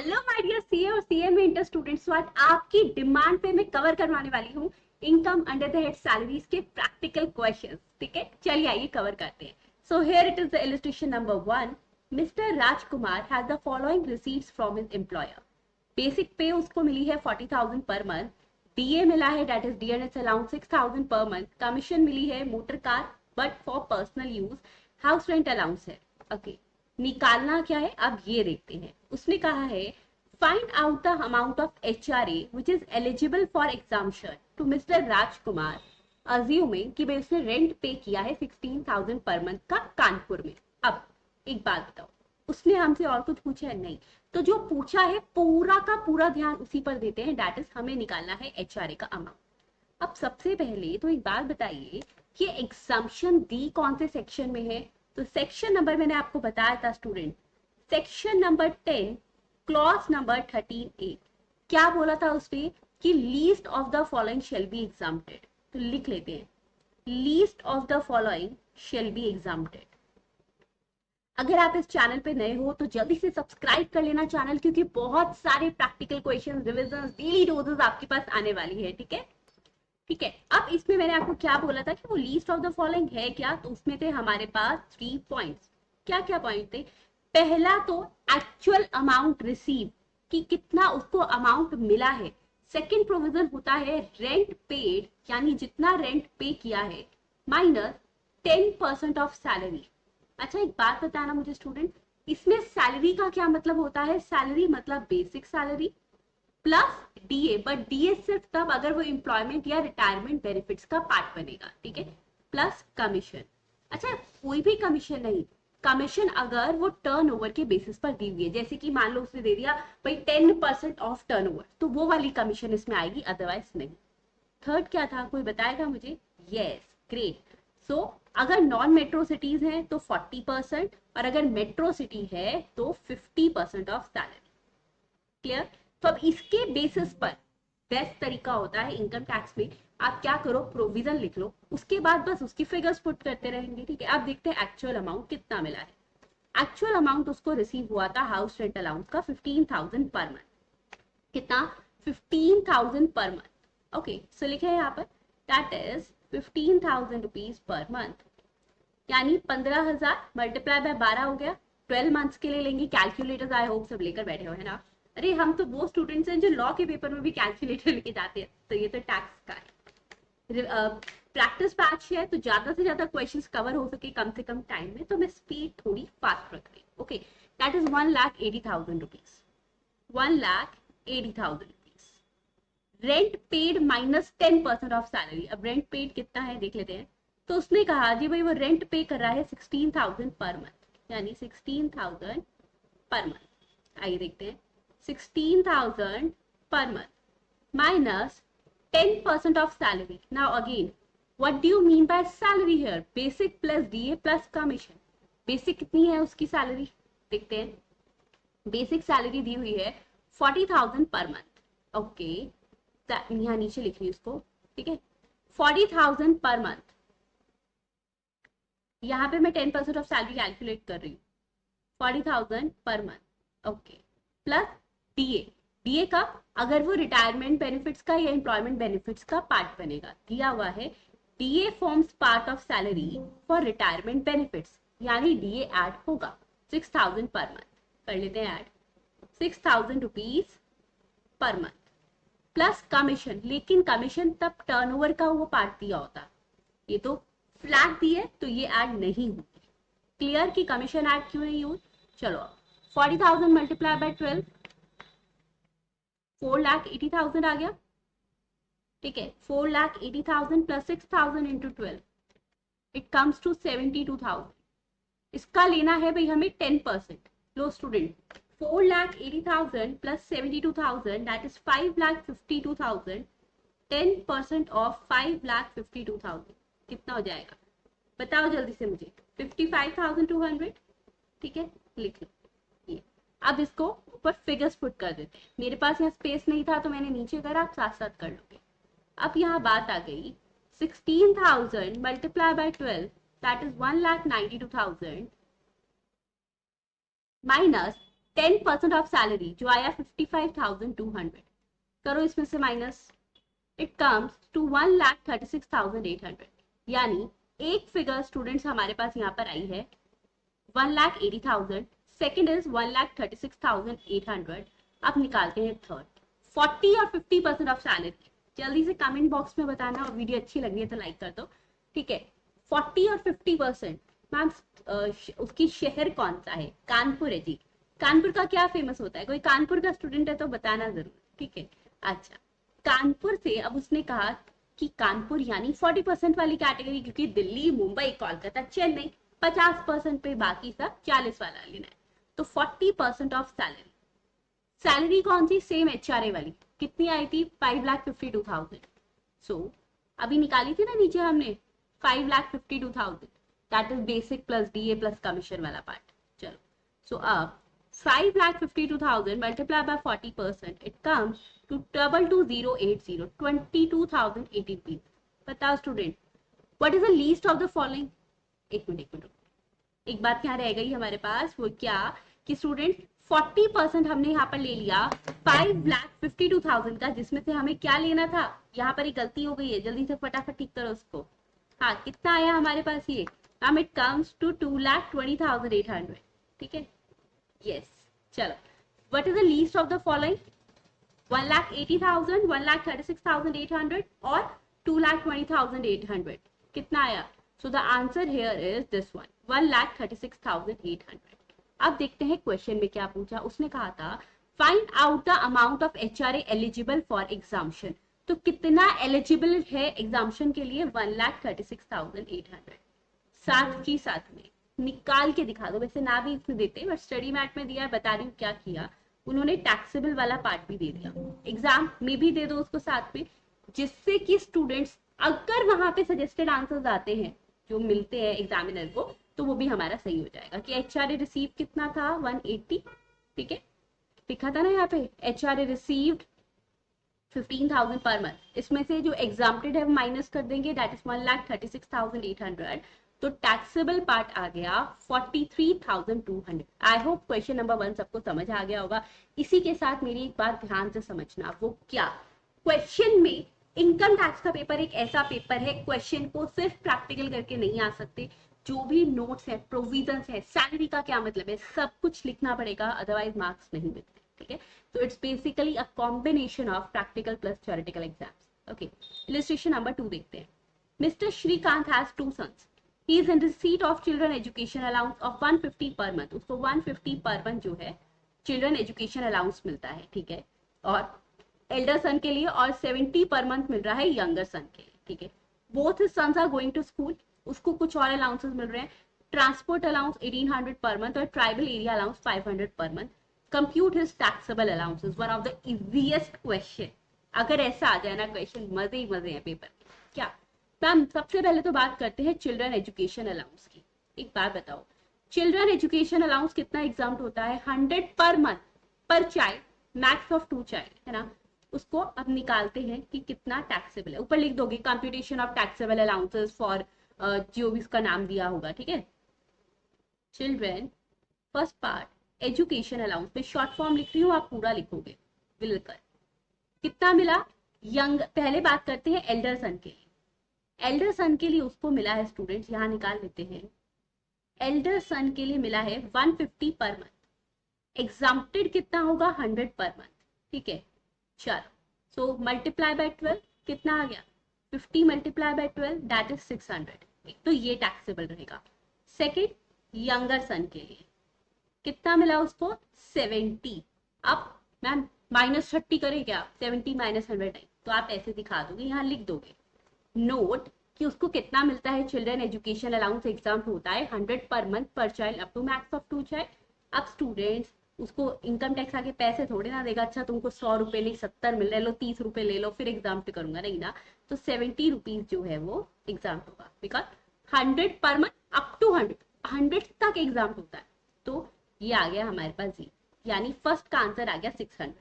Hello my dear CA और CA में inter students, तो आज आपकी डिमांड पे मैं कवर करवाने वाली हूँ income under the head salaries के प्रैक्टिकल क्वेश्चंस। ठीक है, चलिए आइए कवर करते हैं। So here it is the illustration number 1। Mister Rajkumar has the following receipts from his employer. Basic पे उसको मिली है 40,000 पर मंथ। डीए मिला है, that is DNS allowance 6,000 per month. Commission मिली है motor car but for personal use. House rent allowance है। Okay, निकालना क्या है अब ये देखते हैं। उसने कहा है find out the amount of HRA which is eligible for exemption to mister Rajkumar, assuming कि भाई उसने रेंट पे किया है 16,000 पर मंथ का कानपुर में। अब एक बात बताओ, उसने हमसे और कुछ पूछा है? नहीं। तो जो पूछा है पूरा का पूरा ध्यान उसी पर देते हैं, दैट इज हमें निकालना है एचआरए का अमाउंट। अब सबसे पहले तो एक बात बताइए कि एग्जाम्पशन दी कौन से सेक्शन में है? तो सेक्शन नंबर मैंने आपको बताया था student, section number 10 clause number 13A। क्या बोला था उसने कि least of the following shall be exempted. तो लिख लेते हैं, least of the following shall be exempted. अगर आप इस चैनल पे नए हो तो जल्दी से सब्सक्राइब कर लेना चैनल, क्योंकि बहुत सारे practical question, revision, daily doses आपके पास आने वाली है। ठीक है, ठीक है। अब इसमें मैंने आपको क्या बोला था कि वो लीस्ट ऑफ द फॉलोइंग है क्या? तो उसमें थे हमारे पास 3 पॉइंट्स। क्या क्या पॉइंट थे? पहला तो एक्चुअल अमाउंट रिसीव, कि कितना उसको अमाउंट मिला है। सेकंड प्रोविजन होता है रेंट पेड, यानी जितना रेंट पे किया है माइनस 10% ऑफ सैलरी। अच्छा एक बात बताना मुझे स्टूडेंट, इसमें सैलरी का क्या मतलब होता है? सैलरी मतलब basic salary plus DA, but DA सिर्फ तब अगर वो एम्प्लॉयमेंट या रिटायरमेंट बेनिफिट्स का पार्ट बनेगा। ठीक है, प्लस कमीशन। अच्छा कोई भी कमीशन नहीं, कमीशन अगर वो टर्नओवर के बेसिस पर दी हुई है, जैसे कि मान लो उसने दे दिया भाई 10% ऑफ टर्नओवर, तो वो वाली कमीशन इसमें आएगी, अदरवाइज नहीं। थर्ड क्या था, कोई बताएगा मुझे? Yes, great. सो अगर नॉन मेट्रो सिटीज हैं तो 40%, और अगर मेट्रो सिटी है तो 50% ऑफ सैलरी। क्लियर? तो अब इसके बेसिस पर बेस्ट तरीका होता है इनकम टैक्स में, आप क्या करो, प्रोविजन लिख लो, उसके बाद बस उसकी फिगर्स पुट करते रहेंगे। ठीक है, अब देखते हैं एक्चुअल अमाउंट कितना मिला है। एक्चुअल अमाउंट उसको रिसीव हुआ था हाउस रेंट अलाउंस का 15,000 पर मंथ। कितना? 15,000 पर मंथ। ओके, सो लिखे यहाँ पर that is 15,000 rupees per month, यानी 15,000 मल्टीप्लाई बाय 12 हो गया। 12 मंथ्स के लिए लेंगे। कैलकुलेटर्स आई होप सब लेकर बैठे हो है ना? अरे हम तो वो स्टूडेंट्स हैं जो लॉ के पेपर में भी कैलकुलेटर लेके जाते हैं, तो ये तो टैक्स का है। प्रैक्टिस बैच है तो ज्यादा से ज्यादा क्वेश्चंस कवर हो सके कम से कम टाइम में, तो मैं स्पीड थोड़ी फास्ट रख रही हूँ। Okay, that is 1,80,000 rupees. 1,80,000 rupees rent paid minus 10% of salary. अब रेंट पेड कितना है देख लेते हैं। तो उसने कहा जी भाई वो रेंट पे कर रहा है 16,000 पर मंथ, यानी 16,000 पर मंथ। आइए देखते हैं, 16,000 पर month minus 10% of salary. Now again, what do you mean by salary here? Basic plus DA plus commission. Basic कितनी है उसकी सैलरी देखते हैं। बेसिक सैलरी दी हुई है 40,000 पर मंथ। ओके, यहाँ नीचे लिख रही उसको। ठीक है, 40,000 पर मंथ। यहाँ पे मैं 10% ऑफ सैलरी कैलकुलेट कर रही हूँ। 40,000 per month. Okay, plus DA. DA का अगर वो रिटायरमेंट बेनिफिट्स का या एम्प्लॉयमेंट बेनिफिट्स का पार्ट बनेगा, दिया हुआ है DA forms part of salary for retirement benefits, यानी डीए ऐड होगा 6,000 पर मंथ। कर लेते हैं add, 6,000 rupees per month plus commission. लेकिन कमीशन तब टर्नओवर का वो पार्ट दिया होता, ये तो फ्लैट दिए तो ये ऐड नहीं होगी। क्लियर की कमीशन ऐड क्यों नहीं हुई? चलो 40,000 मल्टीप्लाई बाय 12, 4,80,000 आ गया। ठीक है, 4,80,000 plus 6,000 into 12, it comes to 72,000। इसका लेना है भाई हमें 10%। लो student, 4,80,000 plus 72,000 that is 5,52,000। 10% of 5,52,000 कितना हो जाएगा बताओ जल्दी से मुझे? 55,200। ठीक है, लिख लो ये। अब इसको ऊपर फिगर्स पुट कर देते हैं। मेरे पास यहाँ स्पेस नहीं था तो मैंने नीचे करा, आप साथ साथ कर लोगे। अब यहाँ बात आ गई 16,000 multiply by 12 that is 1,92,000 minus 10% of salary जो आया 55,200, करो इसमें से माइनस, इट कम्स टू 1,36,800। यानी एक फिगर स्टूडेंट्स हमारे पास यहाँ पर आई है 1,80,000, सेकेंड इज 1,36,800। अब निकालते हैं थर्ड, 40 और 50% ऑफ सैलरी। जल्दी से कमेंट बॉक्स में बताना, और वीडियो अच्छी लग रही है तो लाइक कर दो, ठीक है। 40 और 50%, मैम उसकी शहर कौन सा है? कानपुर है जी। कानपुर का क्या फेमस होता है? कोई कानपुर का स्टूडेंट है तो बताना जरूर, ठीक है। अच्छा, कानपुर से अब उसने कहा कि कानपुर यानी 40% वाली कैटेगरी, क्योंकि दिल्ली, मुंबई, कोलकाता, चेन्नई 50% पे, बाकी सब 40 वाला लेना है। तो 40% ऑफ सैलरी, सैलरी कौन सी? सेम एचआरए वाली। कितनी आई थी? 5,52,000। सो अभी निकाली थी ना नीचे हमने 5,52,000, that is basic plus DA plus commission वाला पार्ट। चलो, सो अब 5,52,000 multiplied by 40%, it comes to 22,080, 22,080 rupees। बताओ student, what is the least of the following? एक मिनट, एक बात यहाँ रह गई हमारे पास, वो क्या कि स्टूडेंट 40% हमने यहाँ पर ले लिया 5,52,000 का, जिसमें से हमें क्या लेना था? यहाँ पर एक गलती हो गई है, जल्दी से फटाफट ठीक करो उसको। हाँ, कितना आया हमारे पास ये? हम इट कम्स टू 2,20,800, ठीक है। यस, चलो, what is the least of the following? 1,80,000, 1,36,800 और 2,20,800। कितना आया? So the answer here is this one, 1,36,800। अब देखते हैं क्वेश्चन में क्या पूछा। उसने कहा था find out the amount of HRA eligible for exemption. तो कितना एलिजिबल है एग्जाम्शन के लिए? 1,36,800। साथ की साथ में निकाल के दिखा दो, वैसे ना भी इसमें देते बट स्टडी मैट में दिया है, बता रही हूँ क्या किया उन्होंने, टैक्सेबल वाला पार्ट भी दे दिया, एग्जाम में भी दे दो उसको साथ में, जिससे कि स्टूडेंट्स अगर वहां पे सजेस्टेड आंसर्स आते हैं जो मिलते हैं एग्जामिनर को, तो वो भी हमारा सही हो जाएगा। कि एचआरए रिसीव कितना था? 180, ठीक है, लिखा था ना यहाँ पे एचआरए रिसीव्ड 15,000 पर मंथ। इसमें से जो एग्जाम्प्टेड है माइनस कर देंगे, दैट इज 1,36,800। तो टैक्सेबल पार्ट आ गया 43,200। आई होप क्वेश्चन नंबर 1 सबको समझ आ गया होगा। इसी के साथ मेरी एक बात ध्यान से समझना, वो क्या? क्वेश्चन में इनकम टैक्स का पेपर एक ऐसा पेपर है, क्वेश्चन को सिर्फ प्रैक्टिकल करके नहीं आ सकते। जो भी नोट्स है, प्रोविजंस है, सैलरी का क्या मतलब है, सब कुछ लिखना पड़ेगा, अदरवाइज मार्क्स नहीं मिलते, ठीक है। तो it's basically a combination of practical plus theoretical exams. Okay, illustration number 2 देखते हैं। Mister Shrikant has 2 sons. He is in receipt of children education allowance of 150 per month. उसको 150 पर मंथ जो है चिल्ड्रन एजुकेशन अलाउंस मिलता है, ठीक है, और एल्डर सन के लिए, और 70 पर मंथ मिल रहा है यंगर सन के लिए, ठीक है। Both his sons are going to school, उसको कुछ और अलाउंसेस मिल रहे हैं। ट्रांसपोर्ट अलाउंस 1800 पर मंथ और tribal area allowance 500 per month. Compute his taxable allowances, one of the easiest question. अगर ऐसा आ जाए ना क्वेश्चन, मजे ही मजे हैं पेपर। क्या मैम, सबसे पहले तो बात करते हैं चिल्ड्रन एजुकेशन अलाउंस की। एक बात बताओ, चिल्ड्रन एजुकेशन अलाउंस कितना एग्जाम्प्ट होता है? 100 per month per child, max of 2 child, है ना। उसको अब निकालते हैं कि कितना टैक्सेबल है। ऊपर लिख दोगे computation of taxable allowances for जो भी इसका नाम दिया होगा, ठीक है। Children first part education allowance में शॉर्ट फॉर्म लिख रही हूँ, आप पूरा लिखोगे मिलकर। कितना मिला? यंग, पहले बात करते हैं एल्डर सन के लिए। एल्डर सन के लिए उसको मिला है स्टूडेंट्स, यहाँ निकाल लेते हैं। एल्डर सन के लिए मिला है 150 पर मंथ। एग्जाम्प्टेड कितना होगा? 100 पर मंथ, ठीक है। चलो, सो मल्टीप्लाई बाय 12 कितना आ गया? 50 मल्टीप्लाई बाय 12 दैट इज 600। तो ये टैक्सेबल रहेगा। सेकेंड, यंगर सन के लिए कितना मिला उसको? 70। अब मैम -30 करे क्या? 70 माइनस 100 है, तो आप ऐसे दिखा दोगे, यहाँ लिख दोगे नोट कि उसको कितना मिलता है। चिल्ड्रन एजुकेशन अलाउंस एग्जाम होता है 100 per month per child up to max of 2 child. अब स्टूडेंट्स उसको इनकम टैक्स आके पैसे थोड़े ना देगा, अच्छा तुमको 100 रुपए नहीं 70 मिल रहे, लो 30 रुपए ले लो फिर एग्जाम पे करूंगा, नहीं ना। तो 70 रुपीज जो है वो एग्जाम होगा, because 100 per month up to 100 तक एग्जाम होता है। तो ये आ गया हमारे पास जी, यानी फर्स्ट का आंसर आ गया 600।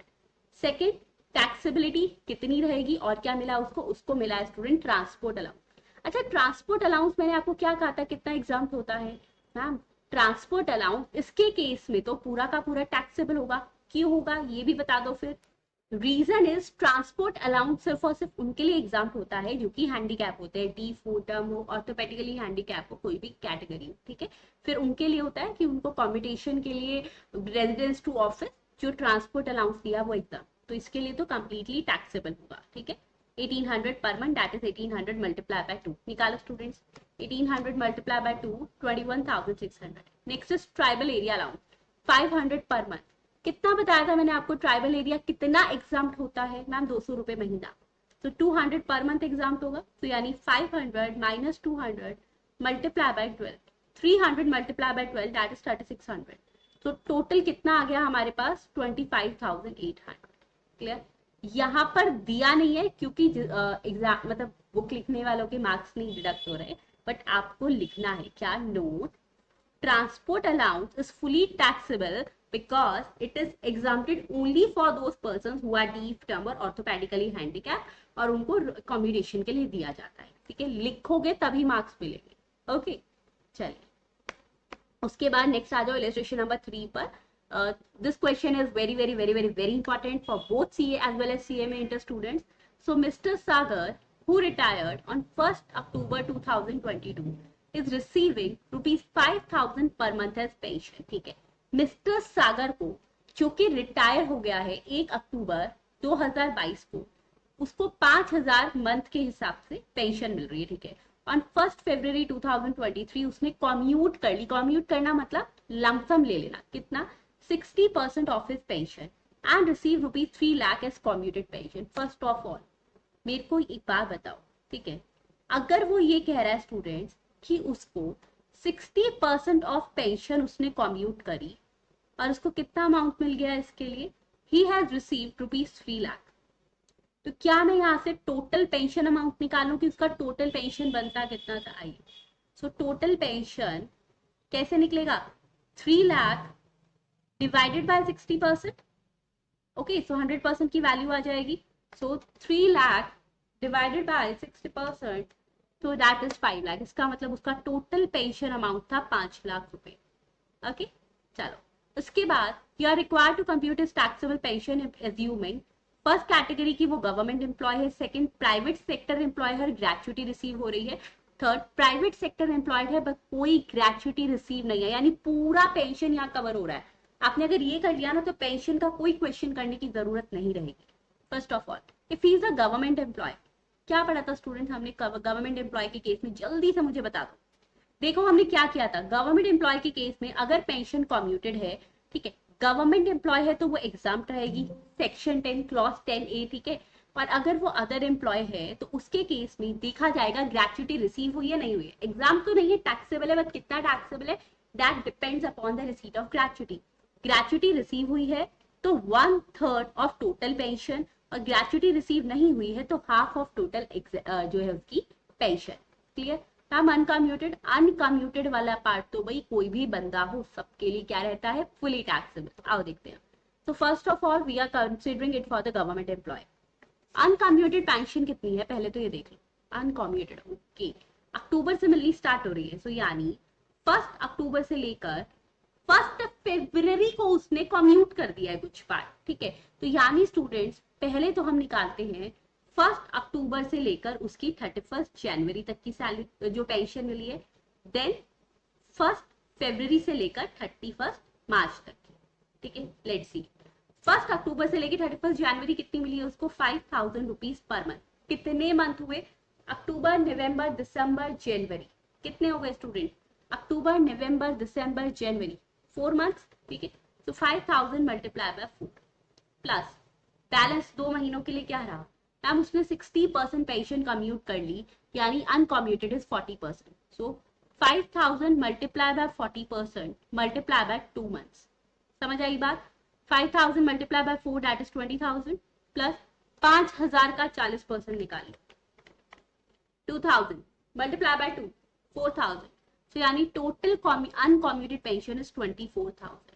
सेकेंड, टैक्सेबिलिटी कितनी रहेगी और क्या मिला उसको? उसको मिला है स्टूडेंट ट्रांसपोर्ट अलाउंस। अच्छा, ट्रांसपोर्ट अलाउंस मैंने आपको क्या कहा था कितना एग्जाम होता है? मैम ट्रांसपोर्ट अलाउंस, इसके केस में तो पूरा का पूरा टैक्सेबल होगा। क्यों होगा ये भी बता दो फिर। रीजन इज ट्रांसपोर्ट अलाउंस सिर्फ और सिर्फ उनके लिए एग्जाम होता है जो कि हैंडीकैप होते हैं, डी फोर टर्म हो, ऑर्थोपेडिकली हैंडीकैप हो, कोई भी कैटेगरी हो, ठीक है। फिर उनके लिए होता है कि उनको कॉम्पिटिशन के लिए रेजिडेंस टू ऑफिस जो ट्रांसपोर्ट अलाउंस दिया वो एग्जाम, तो इसके लिए तो कंप्लीटली टैक्सेबल होगा, ठीक है। 1800 per month, that is 1800 multiply by 2। निकालो students, 1800 multiply by 2, 21,600। Next is tribal area allowance, 500 per month. कितना बताया था मैंने आपको, ट्राइबल एरिया कितना एग्जाम होता है मैम, 200 रुपए महीना। तो 200 पर मंथ एग्जाम होगा, तो यानी 500 minus 200 multiply by 12, 300 multiply by 12, that is 3600। तो टोटल कितना आ गया हमारे पास, 25,800। क्लियर। यहाँ पर दिया नहीं है क्योंकि एग्जाम मतलब बुक लिखने वालों के मार्क्स नहीं डिडक्ट हो रहे, बट आपको लिखना है क्या, note transport allowance is fully taxable because it is exempted only for those persons who are deaf, dumb और orthopedically handicapped, और उनको accommodation के लिए दिया जाता है, ठीक है। लिखोगे तभी मार्क्स मिलेंगे, ओके। चलिए उसके बाद नेक्स्ट आ जाओ इलस्ट्रेशन नंबर 3 पर। This question is very very very very very important for both CA as well as CMA inter students. So mister Sagar who retired on 1st October 2022 is receiving rupees 5,000 per month as pension, ठीक है। Mister सागर को जो कि retire हो गया है 1 अक्टूबर 2022 को, उसको 5,000 मंथ के हिसाब से पेंशन मिल रही है, ठीक है। ऑन 1 फरवरी 2023 उसने कॉम्यूट कर ली, कॉम्यूट करना मतलब लमसम ले लेना, कितना, 60% of his pension and receive rupees 3 lakh as commuted pension. First of all मेरे को एक बात बताओ, ठीक है, अगर वो ये कह रहा है स्टूडेंट्स कि उसको 60% ऑफ पेंशन उसने कॉम्यूट करी और उसको कितना अमाउंट मिल गया इसके लिए, he has received rupees 3 lakh, तो क्या मैं यहाँ से टोटल पेंशन अमाउंट निकालूं कि उसका टोटल पेंशन बनता कितना था। आइए, सो टोटल पेंशन कैसे निकलेगा, 3 लाख डिवाइडेड बाय 60%, ओके। सो 100% की वैल्यू आ जाएगी, सो 3 लाख डिवाइडेड बाय 60%, तो दैट इज 5 लाख। इसका मतलब उसका टोटल पेंशन अमाउंट था 5 लाख रुपए, ओके। चलो उसके बाद you are required to compute is taxable pension assuming first category की वो गवर्नमेंट एम्प्लॉय है, सेकंड प्राइवेट सेक्टर एम्प्लॉय है, ग्रेचुटी रिसीव हो रही है, थर्ड प्राइवेट सेक्टर एम्प्लॉयड है बट कोई ग्रेचुटी रिसीव नहीं है, यानी पूरा पेंशन यहाँ कवर हो रहा है। आपने अगर ये कर लिया ना तो पेंशन का कोई क्वेश्चन करने की जरूरत नहीं रहेगी। First of all if he is a government employ, क्या पढ़ा था स्टूडेंट हमने गवर्नमेंट एम्प्लॉय के केस में, जल्दी से मुझे बता दो। देखो हमने क्या किया था, गवर्नमेंट एम्प्लॉय के केस में अगर पेंशन कम्यूटेड है, ठीक है, गवर्नमेंट एम्प्लॉय है तो वो एग्जाम्प्ट रहेगी, सेक्शन 10 क्लॉज 10A, ठीक है। और अगर वो अदर एम्प्लॉय है तो उसके केस में देखा जाएगा ग्रेचुटी रिसीव हुई है नहीं हुई है। एग्जाम तो नहीं है, टैक्सेबल है, बट कितना टैक्सेबल है that depends upon the receipt of gratuity. Gratuity receive हुई है तो 1/3 ऑफ टोटल पेंशन, और ग्रेचुटी रिसीव नहीं हुई है तो हाफ ऑफ टोटल जो है उसकी पेंशन। क्लियर। हम अनकम्यूटेड, अनकम्यूटेड वाला पार्ट तो भाई कोई भी बंदा हो सबके लिए क्या रहता है, फुली टैक्सेबल। आओ देखते हैं। तो first of all we are considering it for the government employee. Uncommuted pension कितनी है पहले तो ये देख लो, अनकम्यूटेड, ओके, अक्टूबर से मिलनी स्टार्ट हो रही है, सो यानी 1 अक्टूबर से लेकर 1 फरवरी को उसने कम्यूट कर दिया है कुछ पार्ट, ठीक है। तो यानी स्टूडेंट्स पहले तो हम निकालते हैं 1 अक्टूबर से लेकर उसकी 31 जनवरी तक की सैलरी जो पेंशन मिली है, देन 1 फरवरी से लेकर 31 मार्च तक की, ठीक है। लेट्स सी 1 अक्टूबर से लेकर 31 जनवरी कितनी मिली है उसको, 5,000 रुपीज पर मंथ। कितने मंथ हुए, अक्टूबर नवंबर दिसंबर जनवरी, कितने हो गए स्टूडेंट, अक्टूबर नवंबर दिसंबर जनवरी, 4 मंथ्स, ठीक है। तो 5,000 मल्टीप्लाई बाय 4 प्लस बैलेंस 2 महीनों के लिए क्या रहा, मैम उसने 60% पेंशन कम्यूट कर ली, यानी uncommuted is 40%। So 5,000 multiply by 40% multiply by 2 months. समझ आई बात, 5,000 multiply by 4 that is 20,000 plus 5,000 का 40% निकालिए, 2,000 मल्टीप्लाई बाय 2 4,000, तो यानी टोटल अनकम्यूटेड पेंशन इज 24,000।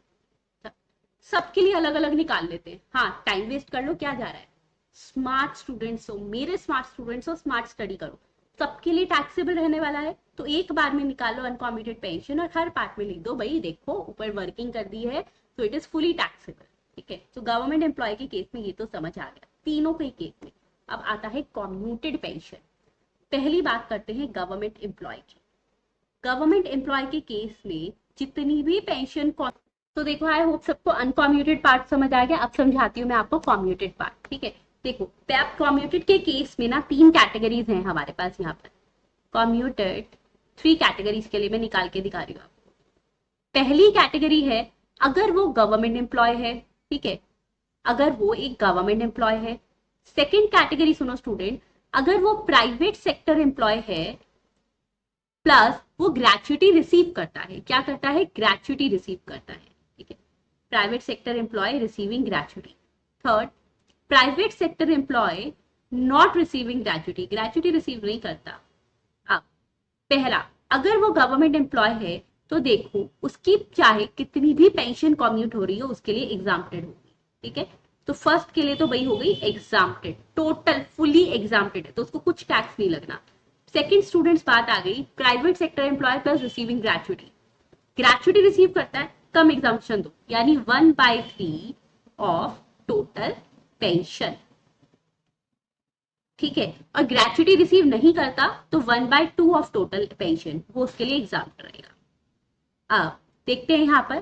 सबके लिए अलग अलग निकाल लेते हैं, हाँ टाइम वेस्ट कर लो, क्या जा रहा है। स्मार्ट स्टूडेंट्स हो, मेरे स्मार्ट स्टूडेंट्स हो, स्मार्ट स्टडी करो, सबके लिए टैक्सेबल रहने वाला है, तो एक बार में निकालो अनकॉम्यूटेड पेंशन और हर पार्ट में लिख दो भाई देखो ऊपर वर्किंग कर दी है तो इट इज फुली टैक्सेबल। ठीक है, तो गवर्नमेंट एम्प्लॉय के केस में ये तो समझ आ गया, तीनों के केस में। अब आता है कॉम्यूटेड पेंशन। पहली बात करते हैं गवर्नमेंट एम्प्लॉय की। गवर्नमेंट एम्प्लॉय के केस में जितनी भी पेंशन, तो देखो आई होप सबको अनकॉम्यूटेड पार्ट समझ आ गया। अब समझाती हूँ मैं आपको कॉम्यूटेड पार्ट। ठीक है, देखो कॉम्यूटेड के केस में ना 3 कैटेगरीज हैं हमारे पास यहाँ पर। कॉम्यूटेड 3 कैटेगरीज के लिए मैं निकाल के दिखा रही हूँ आपको। पहली कैटेगरी है अगर वो गवर्नमेंट एम्प्लॉय है। ठीक है, अगर वो एक गवर्नमेंट एम्प्लॉय है। सेकेंड कैटेगरी सुनो स्टूडेंट, अगर वो प्राइवेट सेक्टर एम्प्लॉय है प्लस वो ग्रेच्युटी रिसीव करता है। क्या करता है? ग्रेच्युटी रिसीव करता है। ठीक है, private sector employee receiving gratuity. Third, private sector employee not receiving gratuity, gratuity receive नहीं करता। अब पहला, अगर वो गवर्नमेंट एम्प्लॉय है तो देखो उसकी चाहे कितनी भी पेंशन कॉम्यूट हो रही हो उसके लिए एग्जाम्प्टेड होगी। ठीक है, तो फर्स्ट के लिए तो वही हो गई एग्जाम्प्टेड, टोटल फुली एग्जाम्प्टेड है तो उसको कुछ टैक्स नहीं लगना। सेकंड स्टूडेंट्स बात आ गई private sector employee plus receiving gratuity. Gratuity receive करता है, कम एग्जाम्पशन दो, यानी 1/3 ऑफ टोटल पेंशन। ठीक है, और ग्रेच्युटी रिसीव नहीं करता तो 1/2 ऑफ टोटल पेंशन, वो उसके लिए एग्जाम्प्ट रहेगा। अब देखते हैं यहाँ पर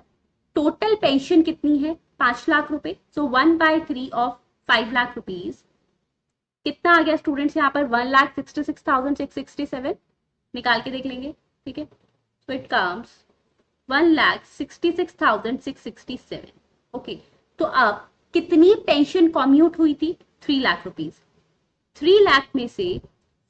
टोटल पेंशन कितनी है, 5 लाख रुपए। सो 1/3 ऑफ 5 लाख रुपीज कितना आ गया स्टूडेंट्स यहाँ पर? 1,66,667 निकाल के देख लेंगे। ठीक है, तो इट कम्स 1,66,667। ओके, तो अब कितनी पेंशन कॉम्यूट हुई थी? 3 लाख रुपीज। 3 लाख में से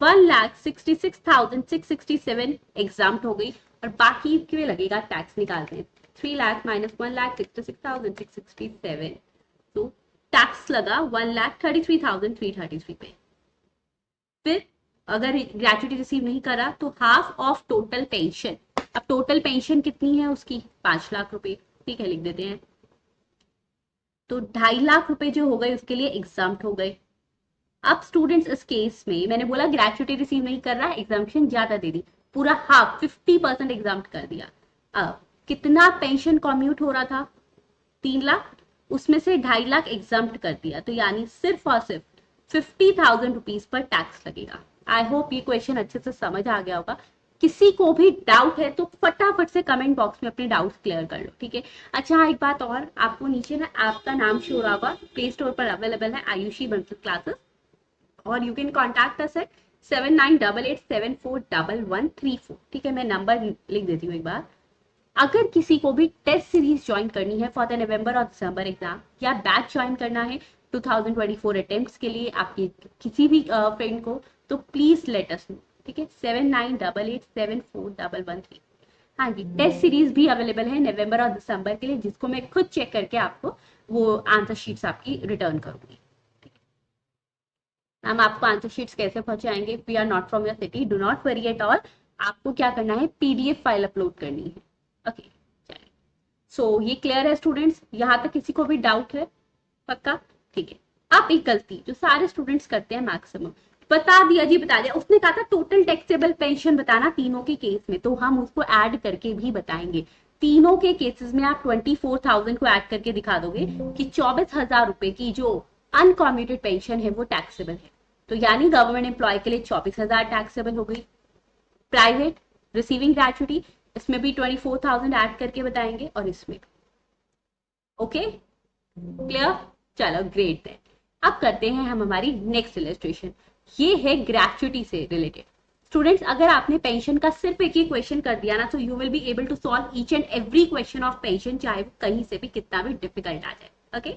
1,66,667 एग्जाम्प्ट हो गई और बाकी के लगेगा टैक्स। निकालते हैं 3 लाख माइनस 1,66,667, तो टैक्स लगा 1,33,333 पे। फिर अगर ग्रेच्युटी रिसीव नहीं करा तो हाफ ऑफ टोटल पेंशन। अब टोटल पेंशन कितनी है उसकी? 5 लाख रुपए। ठीक है, लिख देते हैं, तो 2.5 लाख रुपए जो हो गए उसके लिए एग्जाम्प्ट हो गए। अब स्टूडेंट्स इस केस में मैंने बोला ग्रेच्युटी रिसीव नहीं कर रहा, एग्जाम्पशन ज्यादा दे दी, पूरा हाफ 50% एग्जाम्प्ट कर दिया। अब कितना पेंशन कॉम्यूट हो रहा था? 3 लाख, उसमें से 2.5 लाख एग्जाम्प्ट कर दिया, तो यानी सिर्फ और सिर्फ 50,000 रुपीज पर टैक्स लगेगा। आई होप ये क्वेश्चन अच्छे से समझ आ गया होगा। किसी को भी डाउट है तो फटाफट से कमेंट बॉक्स में अपने डाउट्स क्लियर कर लो। ठीक है, अच्छा हाँ, एक बात और, आपको नीचे ना ऐप का नाम शो हो रहा होगा, प्ले स्टोर पर अवेलेबल है आयुषी बंसल क्लासेस, और you can contact us at 7988741134। ठीक है, मैं नंबर लिख देती हूँ एक बार। अगर किसी को भी टेस्ट सीरीज ज्वाइन करनी है फॉर द नवंबर और दिसंबर एग्जाम, या बैच ज्वाइन करना है 2024 अटेम्प्ट्स के लिए आपके किसी भी फ्रेंड को, तो प्लीज लेट अस नो। ठीक है, 7988741113। हाँ जी, टेस्ट सीरीज भी अवेलेबल है नवंबर और दिसंबर के लिए, जिसको मैं खुद चेक करके आपको वो आंसर शीट्स आपकी रिटर्न करूंगी। हम आपको आंसर शीट्स कैसे पहुंचाएंगे? We are not from your city, do not worry at all. आपको क्या करना है? पीडीएफ फाइल अपलोड करनी है। ओके, चलिए, सो ये क्लियर है स्टूडेंट्स? यहाँ तक किसी को भी डाउट है? पक्का? ठीक है। अब एक गलती जो सारे स्टूडेंट्स करते हैं मैक्सिमम, बता दिया जी, बता दिया, उसने कहा था टोटल टैक्सेबल पेंशन बताना तीनों के केस में, तो हम उसको ऐड करके भी बताएंगे। तीनों के केसेस में आप 24,000 को ऐड करके दिखा दोगे कि 24,000 रुपए की जो अनकॉम्यूटेड पेंशन है वो टैक्सेबल है। तो यानी गवर्नमेंट एम्प्लॉय के लिए 24,000 टैक्सेबल हो गई। प्राइवेट रिसीविंग ग्रेच्युटी, इसमें भी 24,000 ऐड करके बताएंगे, और इसमें ओके, क्लियर? चलो ग्रेट है। अब करते हैं हम हमारी नेक्स्ट इलस्ट्रेशन। ये है ग्रेच्युटी से रिलेटेड। स्टूडेंट्स, अगर आपने पेंशन का सिर्फ एक ही क्वेश्चन कर दिया ना, तो you will be able to solve each and every question of pension, चाहे वो कहीं से भी कितना भी डिफिकल्ट आ जाए। ओके,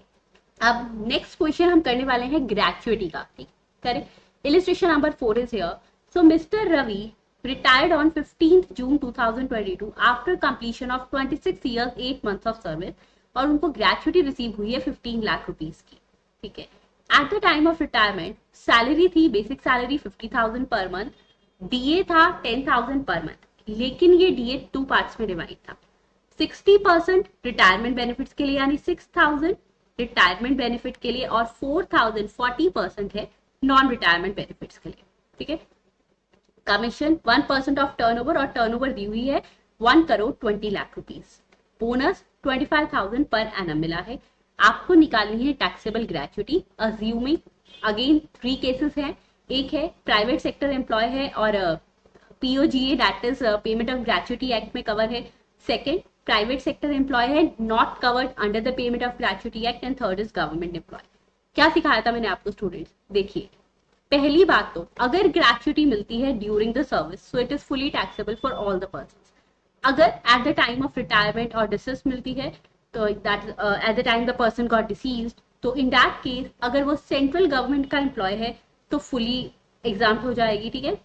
अब नेक्स्ट क्वेश्चन हम करने वाले हैं ग्रेच्युटी का। ठीक, करें। Illustration number 4 is here. So mister Ravi retired on 15th June 2022 after completion of 26 years 8 months of service, और उनको ग्रेच्युटी रिसीव हुई है 15 लाख रुपीस की। ठीक है, eight the time of retirement salary थी, basic salary 50,000 per month, DA था 10,000 per month, लेकिन ये डीए 2 पार्ट्स में डिवाइड था। 60% रिटायरमेंट बेनिफिट्स के लिए यानी 6,000 रिटायरमेंट बेनिफिट के लिए, और 4,000 40% है नॉन रिटायरमेंट बेनिफिट्स के लिए। ठीक है, कमीशन 1% ऑफ टर्नओवर, और टर्नओवर दी हुई है 1,20,00,000 रुपीज। बोनस 25,000 पर एनम मिला है। आपको निकालनी है taxable gratuity. Assuming again 3 cases हैं, एक है प्राइवेट सेक्टर एम्प्लॉय है और POGA that is payment of gratuity act में कवर है। सेकंड प्राइवेट सेक्टर एम्प्लॉय है not covered under the payment of gratuity act, and third is government employ. क्या सिखाया था मैंने आपको स्टूडेंट्स? देखिए पहली बात तो अगर ग्रेच्युटी मिलती है during the service so it is fully taxable for all the person. अगर at the time of retirement और डिसेस मिलती है तो that at the time the person got deceased, तो इन दैट केस अगर वो सेंट्रल गवर्नमेंट का employ है तो फुली एग्जाम्प्ट हो जाएगी, ठीक है।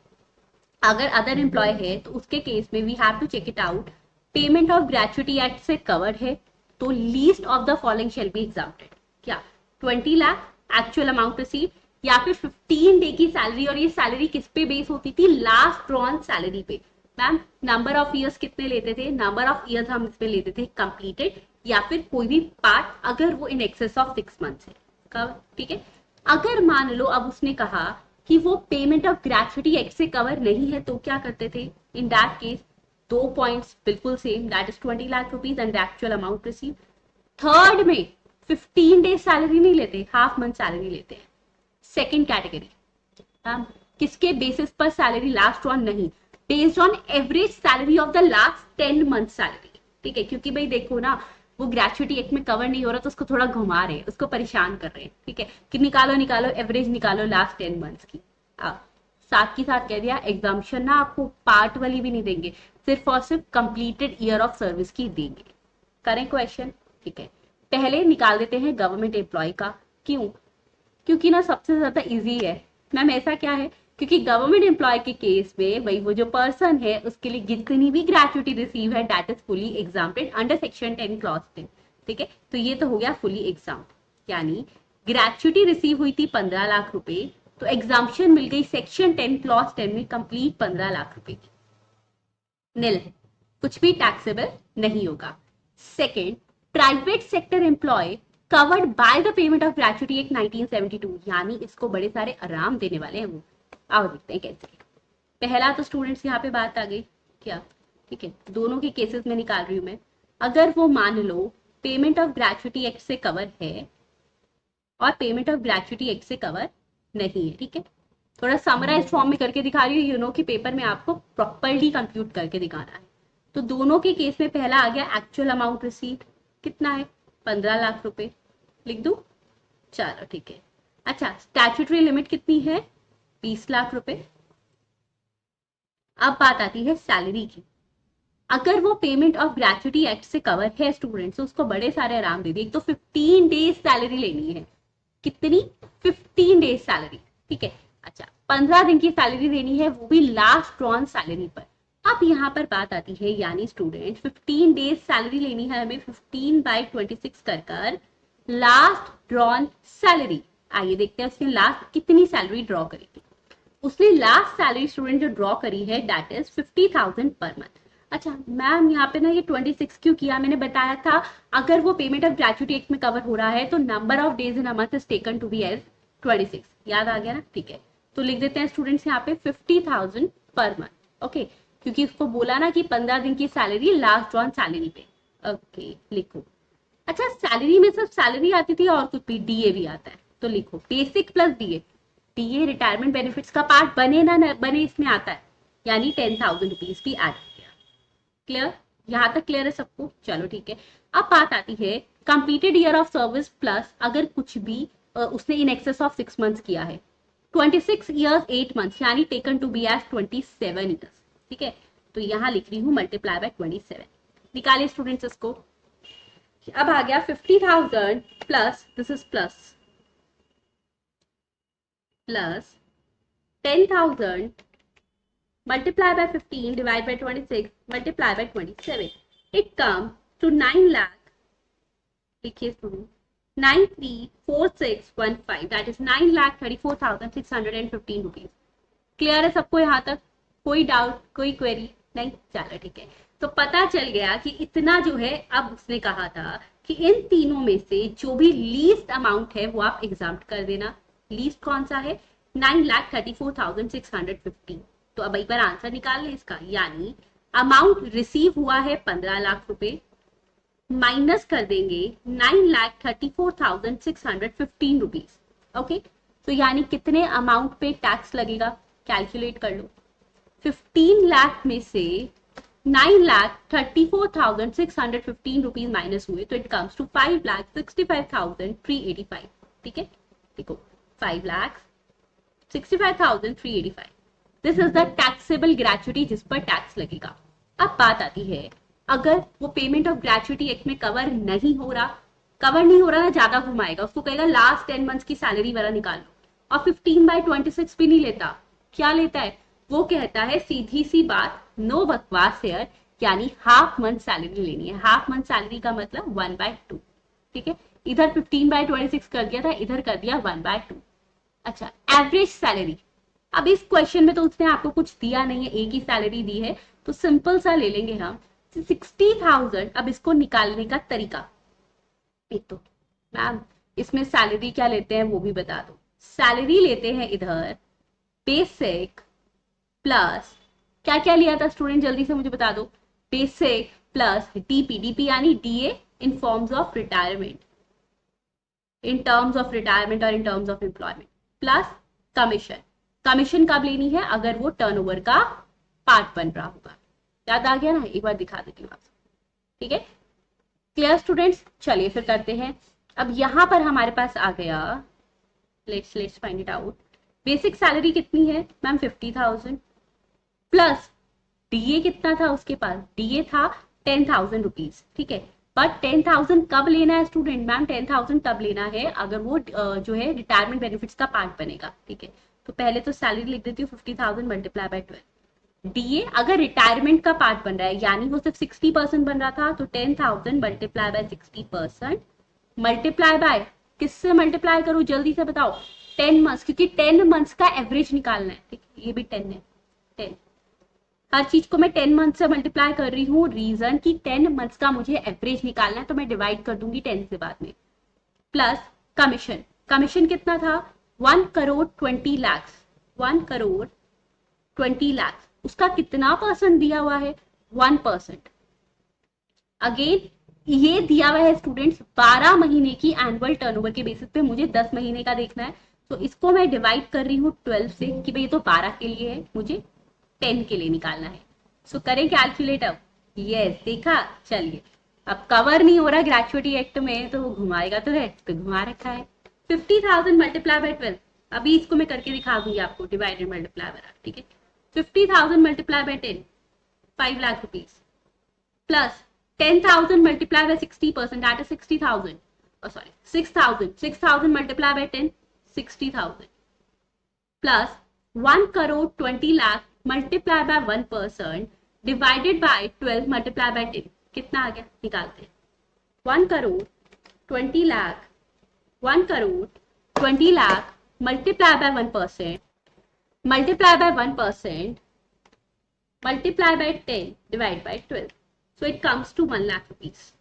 अगर अदर एम्प्लॉय है तो उसके केस में we have to check it out, payment of gratuity act से कवर्ड है तो least of the following shall be exempted. क्या 20 लाख एक्चुअल अमाउंट रिसीव, या फिर 15 डे की सैलरी, और ये सैलरी किस पे बेस होती थी? लास्ट ड्रॉन सैलरी पे। मैम नंबर ऑफ ईयर्स कितने लेते थे? नंबर ऑफ ईयर्स हम इसमें लेते थे कंप्लीटेड, या फिर कोई भी पार्ट अगर वो इन एक्सेस ऑफ 6 मंथ्स है कब, ठीक है। अगर मान लो अब उसने कहा कि वो पेमेंट ऑफ ग्रेच्युटी एक्ट से कवर नहीं है तो क्या करते थे? इन दैट केस 2 पॉइंट्स बिल्कुल same, that is 20 lakh rupees and actual amount receive. Third में 15 डेज सैलरी नहीं लेते, हाफ मंथ सैलरी लेते हैं। सेकेंड कैटेगरी किसके बेसिस पर सैलरी लास्ट वन? नहीं, based on average salary of the last 10 month salary, ठीक है। क्योंकि भाई देखो ना वो ग्रेच्युटी एक्ट में कवर नहीं हो रहा तो उसको थोड़ा घुमा रहे हैं, उसको परेशान कर रहे हैं, ठीक है, कि निकालो निकालो एवरेज निकालो लास्ट 10 मंथ्स की। साथ ही साथ कह दिया एग्जाम्पशन ना आपको पार्ट वाली भी नहीं देंगे, सिर्फ और सिर्फ कंप्लीटेड ईयर ऑफ सर्विस की देंगे। करें क्वेश्चन, ठीक है। पहले निकाल देते हैं गवर्नमेंट एम्प्लॉय का। क्यों? क्योंकि ना सबसे ज्यादा इजी है। मैम ऐसा क्या है? क्योंकि गवर्नमेंट एम्प्लॉय के केस में वही वो जो पर्सन है उसके लिए जितनी भी ग्रेच्युटी रिसीव है that is fully exempted under section 10 clause 10, ठीक है। तो ये तो हो गया फुली एग्जाम्प्ट, यानी ग्रेच्युटी रिसीव हुई थी 15 लाख रुपए, तो एग्जाम्पशन मिल गई सेक्शन 10 क्लॉज 10 में कंप्लीट 15 लाख रुपए की। नील है, कुछ भी टैक्सेबल नहीं होगा। Second private sector employee covered by the payment of gratuity act 1972, यानी इसको बड़े सारे आराम देने वाले हैं वो। आओ देखते हैं कैसे। पहला तो स्टूडेंट्स यहाँ पे बात आ गई क्या, ठीक है, दोनों के केसेस में निकाल रही हूं मैं। अगर वो मान लो पेमेंट ऑफ ग्रेच्युटी एक्ट से कवर है और पेमेंट ऑफ ग्रेच्युटी एक्ट से कवर नहीं है, ठीक है, थोड़ा समराइज फॉर्म में करके दिखा रही हूँ, यू नो कि पेपर में आपको प्रॉपरली कंप्यूट करके दिखाना है। तो दोनों के केस में पहला आ गया एक्चुअल अमाउंट रिसीव, कितना है? 15 लाख रुपए, लिख दूं? चलो ठीक है। अच्छा स्टैट्यूटरी लिमिट कितनी है? 20 लाख रुपए। अब बात आती है सैलरी की। अगर वो पेमेंट ऑफ ग्रेच्युटी एक्ट से कवर है स्टूडेंट्स, उसको बड़े सारे आराम दे दिए। एक तो 15 डेज सैलरी लेनी है, कितनी? 15 डेज सैलरी, ठीक है। अच्छा 15 दिन की सैलरी देनी है, वो भी लास्ट ड्रॉन सैलरी पर। अब यहाँ पर बात आती है, यानी स्टूडेंट 15 डेज सैलरी लेनी है हमें 15/26 कर लास्ट ड्रॉन सैलरी। आइए देखते हैं उसने लास्ट कितनी सैलरी ड्रॉ करी थी। उसने लास्ट सैलरी स्टूडेंट जो ड्रॉ करी है दैट इज 50,000 पर मंथ। अच्छा मैम यहाँ पे ना ये 26 क्यों किया? मैंने बताया था अगर वो पेमेंट ऑफ ग्रेच्युटी एक्ट में कवर हो रहा है तो number of days in a month is taken to be as 26। याद आ गया ना? ठीक है, तो लिख देते हैं स्टूडेंट्स यहाँ पे 50,000 पर मंथ। ओके, क्योंकि उसको बोला ना कि 15 दिन की सैलरी लास्ट ड्रॉन सैलरी पे। ओके लिखो। अच्छा सैलरी में सिर्फ सैलरी आती थी और कुछ भी डीए भी आता है, तो लिखो basic plus DA. DA retirement benefits का पार्ट बने ना बने इसमें आता है, यानी 10,000 रुपीज भी ऐड हो गया। क्लियर? यहाँ तक क्लियर है सबको? चलो ठीक है। अब बात आती है completed year of service plus अगर कुछ भी उसने इन एक्सेस ऑफ 6 मंथ्स किया है, 26 ईयर्स 8 मंथ्स यानी taken to be as 27 years, ठीक है। तो यहाँ लिख रही हूँ मल्टीप्लाई बाय 27। निकालिए स्टूडेंट्स इसको। अब आ गया 50,000 plus this is plus 10,000 multiply by 15 divide by 26 multiply by 27, it comes to 9 lakh, लिखिए student 934615, that is 9,34,615 rupees. Clear है सबको यहाँ तक? कोई डाउट, कोई क्वेरी नहीं? चलो ठीक है। तो पता चल गया कि इतना जो है, अब उसने कहा था कि इन तीनों में से जो भी लीस्ट अमाउंट है वो आप एग्जाम्प्ट कर देना। लीस्ट कौन सा है? 9,34,615। तो अब एक बार आंसर निकाल लें इसका, यानी अमाउंट रिसीव हुआ है 15 लाख रुपए, माइनस कर देंगे 9,34,615 रुपीज। ओके, तो यानी कितने अमाउंट पे टैक्स लगेगा, कैलकुलेट कर लो। 15 लाख में से 9,34,615 रुपीज माइनस हुए तो इट कम्स टू 5,65,385। ठीक है, देखो 5,65,385, this is the taxable gratuity जिस पर टैक्स लगेगा। अब बात आती है, अगर वो पेमेंट ऑफ ग्रेचुटी एक्ट में कवर नहीं हो रहा ना, ज्यादा घुमाएगा, उसको कहेगा लास्ट 10 मंथ्स की सैलरी वाला निकाल लो, और 15/26 भी नहीं लेता, क्या लेता है, वो कहता है सीधी सी बात, नो बकवास हेयर, यानी हाफ मंथ सैलरी लेनी है। हाफ मंथ सैलरी का मतलब 1/2। ठीक है, इधर 15/26 कर दिया था, इधर कर दिया 1/2। अच्छा, एवरेज सैलरी, अब इस क्वेश्चन में तो उसने आपको कुछ दिया नहीं है, एक ही सैलरी दी है, तो सिंपल सा ले लेंगे हम 60,000। अब इसको निकालने का तरीका, एक तो मैम इसमें सैलरी क्या लेते हैं वो भी बता दो। सैलरी लेते हैं इधर बेसिक प्लस, क्या क्या लिया था स्टूडेंट, जल्दी से मुझे बता दो। बेसिक प्लस डीपी, डीपी यानी DA in forms of retirement, in terms of retirement और in terms of employment, plus commission. Commission कब लेनी है, अगर वो टर्नओवर का पार्ट बन रहा होगा। याद आ गया ना, एक बार दिखा देती हूँ आपको। ठीक है, क्लियर स्टूडेंट्स, चलिए फिर करते हैं। अब यहां पर हमारे पास आ गया, let's find it out. Basic salary कितनी है मैम, 50,000 प्लस डीए कितना था उसके पास, डीए था 10,000 रुपीज। ठीक है, बट 10,000 कब लेना है स्टूडेंट, मैम 10,000 तब लेना है अगर वो जो है रिटायरमेंट बेनिफिट्स का पार्ट बनेगा। ठीक है, तो पहले तो सैलरी लिख देती हूँ 50,000 मल्टीप्लाई बाय 12। डीए अगर रिटायरमेंट का पार्ट बन रहा है, यानी वो सिर्फ 60% बन रहा था, तो 10,000 मल्टीप्लाई बाय 60% मल्टीप्लाई बाय, किससे मल्टीप्लाई करूं जल्दी से बताओ, 10 मंथ्स, क्योंकि 10 मंथ्स का एवरेज निकालना है। ठीक, ये भी 10 है, 10, हर चीज को मैं 10 मंथ से मल्टीप्लाई कर रही हूँ, रीजन की 10 मंथ्स का मुझे एवरेज निकालना है, तो मैं डिवाइड कर दूंगी 10 से बाद में। प्लस कमीशन, कमीशन कितना था, 1,20,00,000, 1,20,00,000, उसका कितना परसेंट दिया हुआ है, 1%। अगेन ये दिया हुआ है स्टूडेंट्स 12 महीने की एनुअल टर्नओवर के बेसिस पे, मुझे 10 महीने का देखना है, तो इसको मैं डिवाइड कर रही हूँ 12 से, कि भाई ये तो 12 के लिए है, मुझे 10 के लिए निकालना है। सो करें कैलकुलेट अब, यस देखा, चलिए अब कवर नहीं हो रहा ग्रेचुटी एक्ट में, तो वो घुमाएगा तो है, तो घुमा रखा है। 50,000 मल्टीप्लाई बाय 12, अभी इसको मैं करके दिखा दूंगी आपको, डिवाइडेड मल्टीप्लाई बाय। ठीक है, 50,000 multiply by 10, 5 lakh rupees, plus 10,000 multiplied by 60%, that is 60,000. Oh, sorry, 6,000. 6,000 multiplied by 10, 60,000. Plus 1,20,00,000 multiplied by 1% divided by 12 multiplied by 10. कितना आ गया, निकालते हैं। 1,20,00,000, 1,20,00,000 multiplied by 1%, multiplied by 1%, multiplied by 10, divided by 12. So it comes to 1 lakh rupees,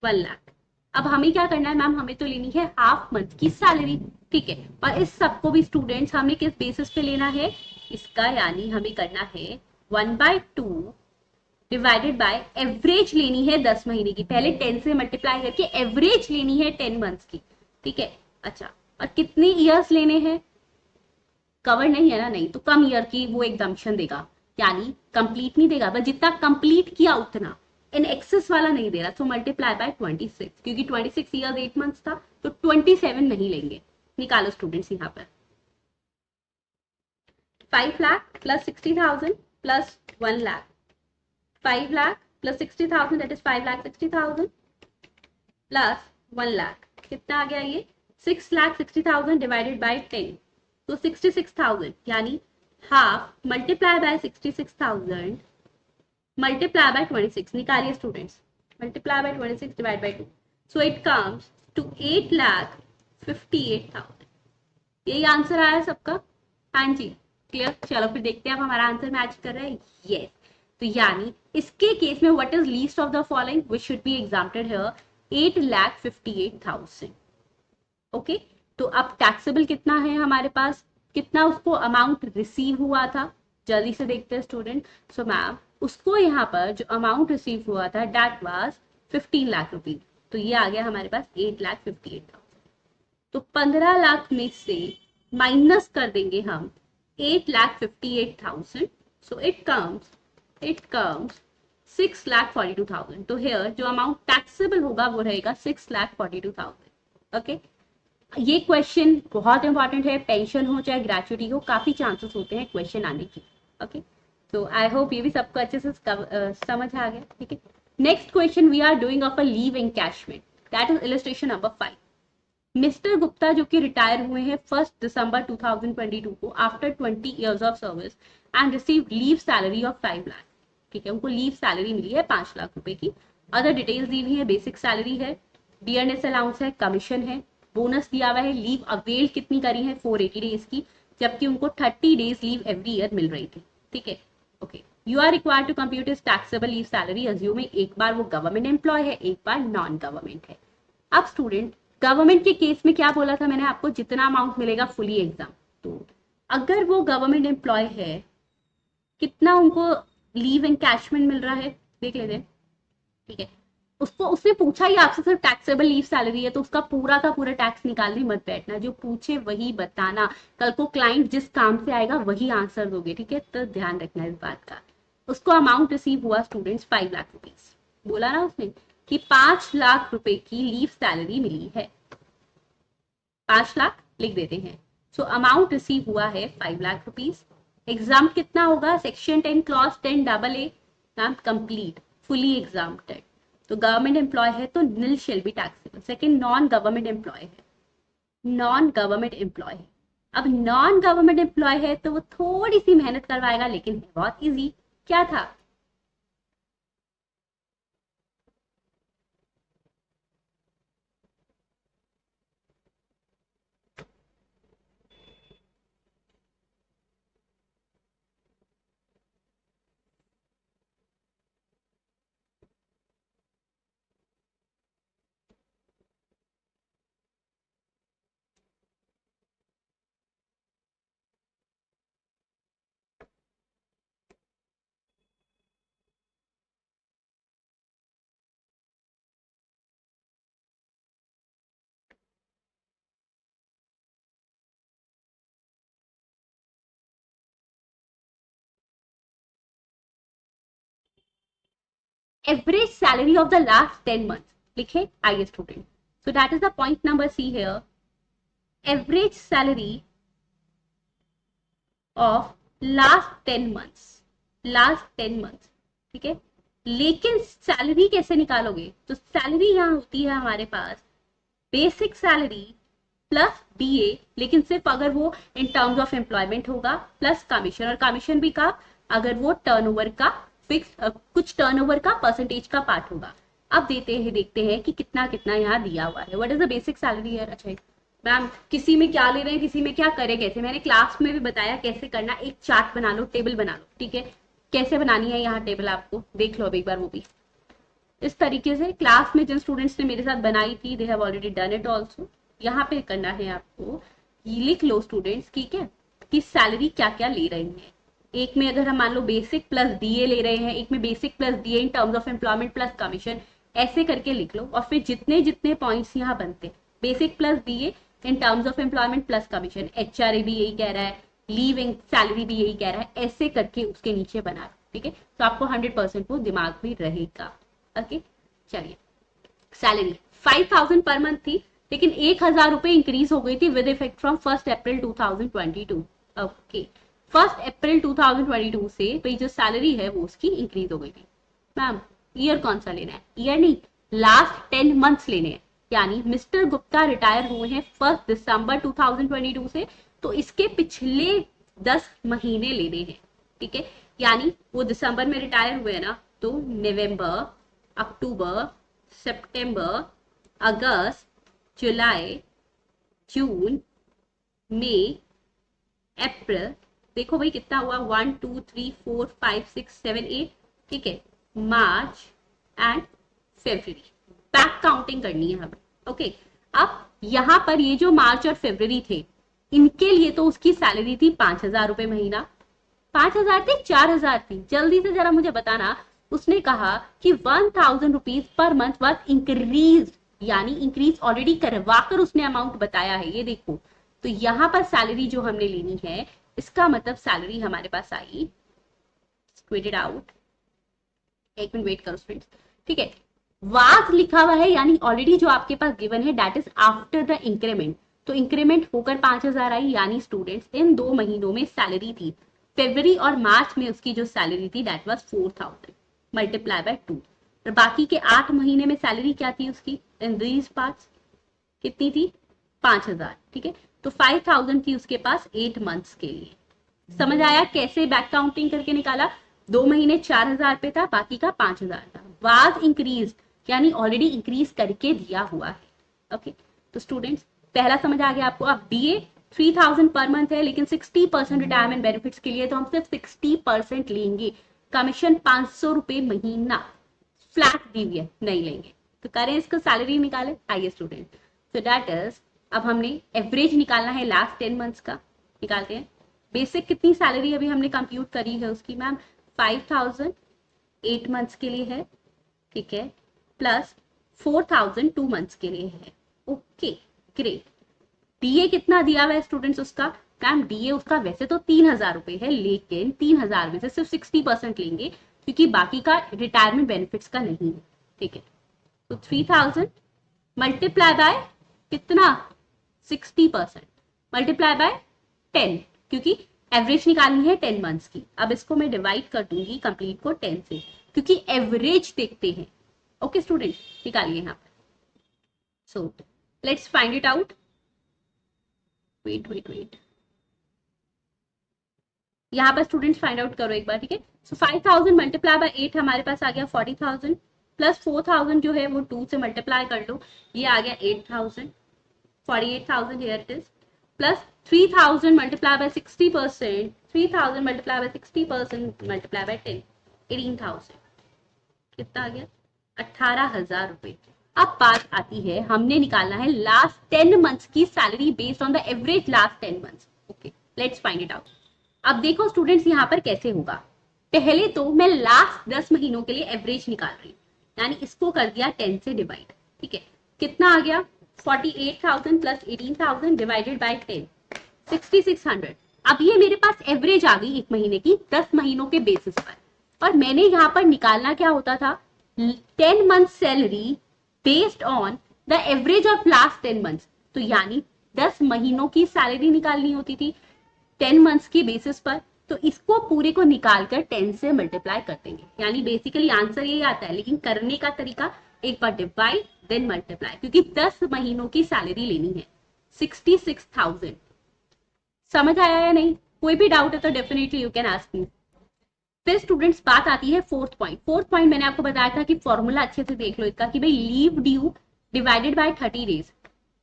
1 lakh. अब हमें क्या करना है ma'am, हमें तो लेनी है हाफ मंथ की सैलरी। ठीक है, और इस सबको भी स्टूडेंट्स हमें किस बेसिस पे लेना है, इसका यानी हमें करना है 1/2 डिवाइडेड बाय एवरेज लेनी है 10 महीने की, पहले 10 से मल्टीप्लाई करके एवरेज लेनी है 10 मंथ्स की। ठीक है, अच्छा, और कितने ईयर्स लेने हैं, कवर नहीं है ना, नहीं तो कम ईयर की वो एग्जम्पशन देगा, यानी कंप्लीट नहीं देगा, बस जितना कंप्लीट किया उतना, इन एक्सेस वाला नहीं दे रहा। सो मल्टीप्लाई बाय 26, क्योंकि 26 ईयर्स 8 मंथ्स था, तो 27 नहीं लेंगे। निकालो स्टूडेंट्स यहाँ पर, 5 lakh plus 60,000 plus 1 lakh, 5 lakh plus 60,000, that is 5,60,000 plus 1 lakh, कितना आ गया ये, 6,60,000 डिवाइडेड बाय 10, तो 66,000, यानी half multiply by 66,000 multiply by 26, निकालिए students, multiply by 26 divide by 2, so it comes to 8,58,000। यही आंसर आया सबका, हाँ जी क्लियर। चलो फिर देखते हैं अब हमारा आंसर मैच कर रहा है, यस। तो यानी इसके केस में what is least of the following which should be exempted here, 8,58,000। Okay, तो अब टैक्सेबल कितना है हमारे पास, कितना उसको अमाउंट रिसीव हुआ था, जल्दी से देखते हैं स्टूडेंट। सो मैम उसको यहाँ पर जो अमाउंट रिसीव हुआ था दैट वाज 15 लाख रुपीज, तो ये आ गया हमारे पास 8,58,000। तो 15 लाख में से माइनस कर देंगे हम 8,58,000, सो इट कम्स 6,42,000। तो हेयर जो अमाउंट टैक्सेबल होगा वो रहेगा 6,42,000। ओके, ये क्वेश्चन बहुत इंपॉर्टेंट है, पेंशन हो चाहे ग्रेचुइटी हो, काफी चांसेस होते हैं क्वेश्चन आने की। ओके, तो आई होप ये भी सबको अच्छे से समझ आ गया। ठीक है, next question we are doing of a leave encashment, that is illustration number 5। Mister Gupta जो कि रिटायर हुए हैं 1 दिसंबर 2022 को after 20 years of service and receive leave salary of 5 lakh. ठीक है, उनको लीव सैलरी मिली है 5 लाख रुपए की। अदर डिटेल्स दी हुई है, बेसिक सैलरी है, डियरनेस अलाउंस है, कमीशन है, बोनस दिया हुआ है। लीव अवेल कितनी करी है 480 डेज की, जबकि उनको 30 डेज लीव एवरी ईयर मिल रही थी। ठीक है, okay, you are required to compute his taxable leave salary, assuming एक बार वो गवर्नमेंट एम्प्लॉय है, एक बार नॉन गवर्नमेंट है। अब स्टूडेंट गवर्नमेंट के केस में क्या बोला था मैंने आपको, जितना अमाउंट मिलेगा फुली एग्जाम। तो अगर वो गवर्नमेंट एम्प्लॉय है, कितना उनको लीव एनकैशमेंट मिल रहा है देख लेते हैं। ठीक है, उसको उसने पूछा ही आपसे सिर्फ टैक्सेबल लीव सैलरी है, तो उसका पूरा का पूरा टैक्स निकालने मत बैठना, जो पूछे वही बताना। कल को क्लाइंट जिस काम से आएगा वही आंसर दोगे। ठीक है, तो ध्यान रखना इस बात का। उसको अमाउंट रिसीव हुआ स्टूडेंट्स 5 लाख रुपीज, बोला ना उसने कि 5 लाख रुपए की लीव सैलरी मिली है, 5 लाख लिख देते हैं। सो अमाउंट रिसीव हुआ है 5 लाख रुपीज। एग्जाम कितना होगा, सेक्शन 10 क्लॉज 10 डबल ए नाम कंप्लीट फुली एग्जाम्प्टेड। तो गवर्नमेंट एम्प्लॉय है तो nil shall be taxable. Second non government employ है, नॉन गवर्नमेंट एम्प्लॉय है। अब नॉन गवर्नमेंट एम्प्लॉय है तो वो थोड़ी सी मेहनत करवाएगा, लेकिन है बहुत इजी। क्या था, average salary of the last 10 months लिखे। आइए student, so that is the point number see here, average salary of last 10 months, last 10 months। ठीक है, लेकिन सैलरी कैसे निकालोगे, तो सैलरी यहां होती है हमारे पास बेसिक सैलरी प्लस डीए, लेकिन सिर्फ अगर वो इन टर्म्स ऑफ एम्प्लॉयमेंट होगा, प्लस कमीशन, और कमीशन भी का अगर वो टर्नओवर का फिक्स कुछ टर्नओवर का परसेंटेज का पार्ट होगा। अब देखते हैं कि कितना कितना यहाँ दिया हुआ है। What is the basic salary है। अच्छा मैम किसी में क्या ले रहे हैं, किसी में क्या करें कैसे, मैंने क्लास में भी बताया कैसे करना। एक चार्ट बना लो, टेबल बना लो। ठीक है, कैसे बनानी है यहाँ टेबल आपको देख लो अब एक बार वो भी इस तरीके से। क्लास में जिन स्टूडेंट्स ने मेरे साथ बनाई थी they have already done it also. यहाँ पे करना है आपको, ये लिख लो स्टूडेंट्स, ठीक है, कि सैलरी क्या क्या ले रहे हैं। एक में अगर हम मान लो बेसिक प्लस डीए ले रहे हैं, एक में basic plus DA in terms of employment plus commission, ऐसे करके लिख लो। और फिर जितने जितने पॉइंट्स यहाँ बनते हैं, basic plus DA in terms of employment plus commission, HRA भी यही कह रहा है, लीविंग सैलरी भी यही कह रहा है, ऐसे करके उसके नीचे बना। ठीक है, तो आपको 100% वो दिमाग में रहेगा। ओके, चलिए सैलरी 5,000 पर मंथ थी, लेकिन 1,000 रुपए इंक्रीज हो गई थी with effect from 1 April 2022। Okay, 1 अप्रैल 2022 से भाई जो सैलरी है वो उसकी इंक्रीज हो गई थी। मैम ईयर कौन सा लेना है, ईयर नहीं, लास्ट 10 मंथ्स लेने हैं। यानी मिस्टर गुप्ता रिटायर हुए हैं 1 दिसंबर 2022 से, तो इसके पिछले 10 महीने लेने हैं। ठीक है, यानी वो दिसंबर में रिटायर हुए ना, तो नवंबर, अक्टूबर, सितंबर, अगस्त, जुलाई, जून, मई, अप्रैल, देखो भाई कितना हुआ, 1 2 3 4 5 6 7 8। ठीक है, मार्च एंड फरवरी, बैक काउंटिंग करनी है हमें। ओके, अब यहाँ पर ये जो मार्च और फरवरी थे इनके लिए तो उसकी सैलरी थी 5,000 रुपए महीना, 5,000 थी 4,000 थी, जल्दी से जरा मुझे बताना। उसने कहा कि 1,000 rupees per month was increase, यानी इंक्रीज ऑलरेडी करवाकर उसने अमाउंट बताया है, ये देखो। तो यहाँ पर सैलरी जो हमने लेनी है, इसका मतलब सैलरी हमारे पास आई, स्क्वेट इट आउट, एक मिनट वेट करो स्टूडेंट्स, ठीक है। वाज लिखा हुआ है, यानी ऑलरेडी जो आपके पास गिवन है that is after the increment, तो इंक्रीमेंट होकर 5,000 आई, यानी स्टूडेंट्स इन 2 महीनों में सैलरी थी, फरवरी और मार्च में उसकी जो सैलरी थी दैट वाज 4,000 मल्टीप्लाई बाय 2, और बाकी के 8 महीने में सैलरी क्या थी उसकी इन दीज पार्ट्स, कितनी थी 5,000, ठीक है। तो 5,000 थी उसके पास 8 मंथ्स के लिए। समझ आया कैसे बैक काउंटिंग करके निकाला? 2 महीने 4,000 पे था, बाकी का 5,000 था। वाज इंक्रीज यानी ऑलरेडी इंक्रीज करके दिया हुआ है। ओके, तो स्टूडेंट्स पहला समझ आ गया आपको। अब बीए 3,000 पर मंथ है, लेकिन 60% रिटायरमेंट बेनिफिट्स के लिए तो हम सिर्फ 60% लेंगे। कमीशन 500 रुपए महीना फ्लैट दी हुई है, नहीं लेंगे। तो करें इसका सैलरी निकाले, आइए स्टूडेंट। सो दैट इज, अब हमने एवरेज निकालना है लास्ट 10 मंथ्स का, निकालते हैं। बेसिक कितनी सैलरी अभी हमने कंप्यूट करी है उसकी मैम 5,000 8 मंथ्स के लिए है, ठीक है, प्लस 4,000 2 मंथ्स के लिए है। Okay great. डीए कितना दिया हुआ है स्टूडेंट्स उसका? मैम डीए उसका वैसे तो 3,000 रुपए है, लेकिन 3,000 में से सिर्फ 60% लेंगे क्योंकि बाकी का रिटायरमेंट बेनिफिट्स का नहीं है, ठीक है। तो 3,000 मल्टीप्लाई बाय कितना 60% मल्टीप्लाई बाय 10, क्योंकि एवरेज निकालनी है 10 मंथ्स की। अब इसको मैं डिवाइड कर दूंगी कंप्लीट को 10 से, क्योंकि एवरेज देखते हैं। ओके स्टूडेंट, निकालिए यहाँ पर। So let's find it out. Wait, यहाँ पर स्टूडेंट्स फाइंड आउट करो एक बार, ठीक है। सो 5,000 मल्टीप्लाई बाय 8 हमारे पास आ गया 40,000, प्लस 4,000 जो है वो 2 से मल्टीप्लाई कर लो, ये आ गया 8,000, 48,000 here it is, plus 3,000 multiply by 60%, 3,000 multiply by 60% multiply by 10, 18,000, कितना आ गया 18,000 रुपए। अब बात आती है, हमने निकालना है लास्ट 10 मंथ्स की salary based on the average last 10 months. Okay, let's find it out. अब देखो स्टूडेंट्स यहाँ पर कैसे होगा। पहले तो मैं लास्ट 10 महीनों के लिए एवरेज निकाल रही हूँ, यानी इसको कर दिया 10 से डिवाइड, ठीक है। कितना आ गया 48,000 प्लस 18,000 डिवाइडेड बाय 10, 6,600। अब ये मेरे पास एवरेज आ गई एक महीने की 10 महीनों के बेसिस पर, और मैंने यहाँ पर निकालना क्या होता था 10 month salary based on the average of last 10 months. तो यानी 10 महीनों की सैलरी निकालनी होती थी 10 मंथ्स की बेसिस पर। तो इसको पूरे को निकालकर 10 से मल्टीप्लाई कर देंगे, यानी बेसिकली आंसर यही आता है, लेकिन करने का तरीका एक बार डिवाइड देन मल्टीप्लाई, क्योंकि 10 महीनों की सैलरी लेनी है 66,000। समझ आया या नहीं? कोई भी डाउट है तो definitely you can ask me. फिर स्टूडेंट्स बात आती है फोर्थ पॉइंट मैंने आपको बताया था कि फॉर्मूला अच्छे से देख लो इसका, कि भाई leave due divided by 30 days.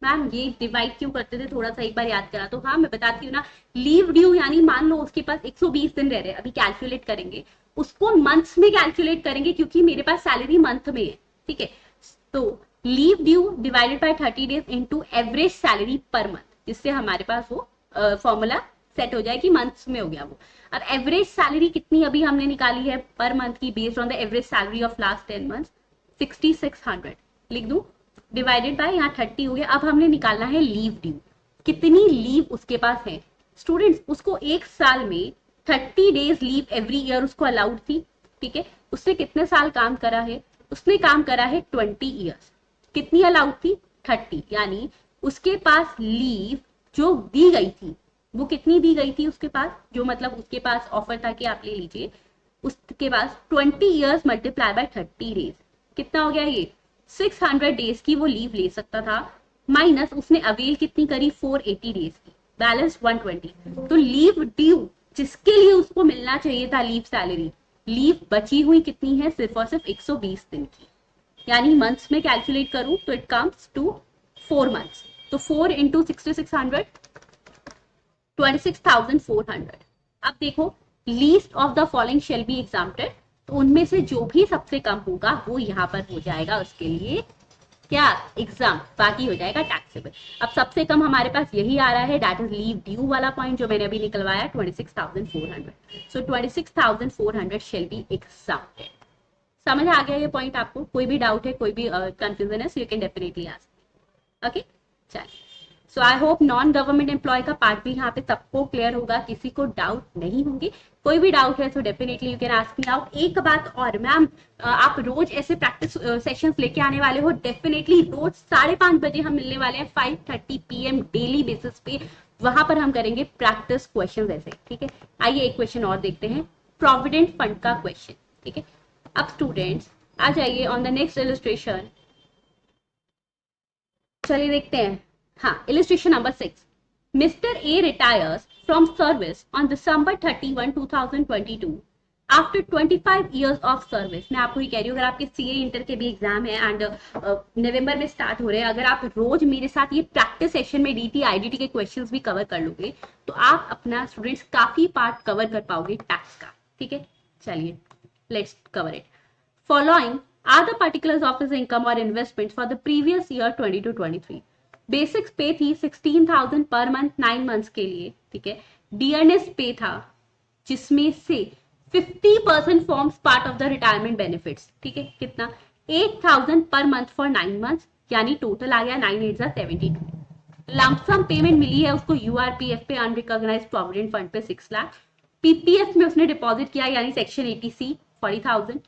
Ma'am ये डिवाइड क्यों करते थे, थोड़ा सा एक बार याद करा। तो हाँ मैं बताती हूँ ना, लीव ड्यू यानी मान लो उसके पास 120 दिन रह रहे, अभी कैलकुलेट करेंगे उसको मंथ्स में कैलकुलेट करेंगे, क्योंकि मेरे पास सैलरी मंथ में है, ठीक है। तो leave due divided by 30 days into average salary per month, जिससे हमारे पास वो फॉर्मूला सेट हो जाए कि मंथ्स में हो गया वो। अब एवरेज सैलरी कितनी अभी हमने निकाली है पर मंथ की based on the average salary of last 10 months, 6,600 लिख दूं, डिवाइडेड बाय यहाँ 30 हो गया। अब हमने निकालना है लीव ड्यू, कितनी लीव उसके पास है स्टूडेंट्स। उसको एक साल में 30 डेज लीव एवरी ईयर उसको अलाउड थी, ठीक है। उसने कितने साल काम करा है? उसने काम करा है 20 ईयर्स। कितनी अलाउड थी? 30, यानी उसके पास लीव जो दी गई थी वो कितनी दी गई थी उसके पास, जो मतलब उसके पास ऑफर था कि आप ले लीजिए, उसके पास 20 ईयर्स मल्टीप्लाई बाय 30 डेज, कितना हो गया ये 600 डेज की वो लीव ले सकता था, माइनस उसने अवेल कितनी करी 480 डेज की, बैलेंस 120। तो लीव ड्यू जिसके लिए उसको मिलना चाहिए था लीव सैलरी, लीव बची हुई कितनी है सिर्फ और सिर्फ 120 दिन की, यानी मंथ्स में कैलकुलेट करूं तो इट कम्स टू 4 मंथ्स। तो 4 इंटू 6,600 26,400। अब देखो least of the following shall be exempted, तो उनमें से जो भी सबसे कम होगा वो यहाँ पर हो जाएगा उसके लिए क्या एग्जाम बाकी हो जाएगा टैक्सेबल। अब सबसे कम हमारे पास यही आ रहा है, दैट इज लीव ड्यू वाला पॉइंट जो मैंने अभी निकलवाया 26,400। सो 26,400 शेल बी एग्जाम्प्टेड। समझ आ गया ये पॉइंट आपको? कोई भी डाउट है, कोई भी कंफ्यूजन है, so you can definitely ask. Okay, चलिए। So I hope non government employ का पार्ट भी यहाँ पे सबको क्लियर होगा, किसी को डाउट नहीं होंगे। कोई भी डाउट है तो definitely you can ask me out. एक बात और मैम, आप रोज ऐसे प्रैक्टिस सेशंस लेके आने वाले हो? डेफिनेटली रोज 5:30 बजे हम मिलने वाले हैं 5:30 PM डेली बेसिस पे। वहां पर हम करेंगे प्रैक्टिस क्वेश्चन ऐसे, ठीक है। आइए एक क्वेश्चन और देखते हैं, प्रोविडेंट फंड का क्वेश्चन, ठीक है। अब स्टूडेंट्स आ जाइए ऑन द नेक्स्ट इलस्ट्रेशन। चलिए देखते हैं। हाँ, illustration number 6। Mister A retires from service on December 31, 2022 after 25 years of service. मैं आपको ही कह रही हूँ, अगर आपके सीए इंटर के भी एग्जाम है एंड नवंबर में स्टार्ट हो रहे हैं, अगर आप रोज मेरे साथ ये प्रैक्टिस सेशन में डीटी आईडीटी के क्वेश्चंस भी कवर कर लोगे तो आप अपना स्टूडेंट्स काफी पार्ट कवर कर पाओगे टैक्स का, ठीक है। चलिए let's cover it. Following are the particulars of his income or investments for the previous year 22-23। Basics पे थी 16,000 पर मंथ 9 मंथ्स के लिए, ठीक है। डियरनेस पे था जिसमें से 50% forms part of the retirement benefits, ठीक है। कितना? 8,000 पर मंथ फॉर 9 मंथ्स, यानी टोटल आ गया 9 8 72। लमसम पेमेंट मिली है उसको यूआरपीएफ पे, अनरिकॉग्नाइज्ड प्रोविडेंट फंड पे 6 लाख। पीपीएफ में उसने डिपॉजिट किया यानी section 80C 40,000।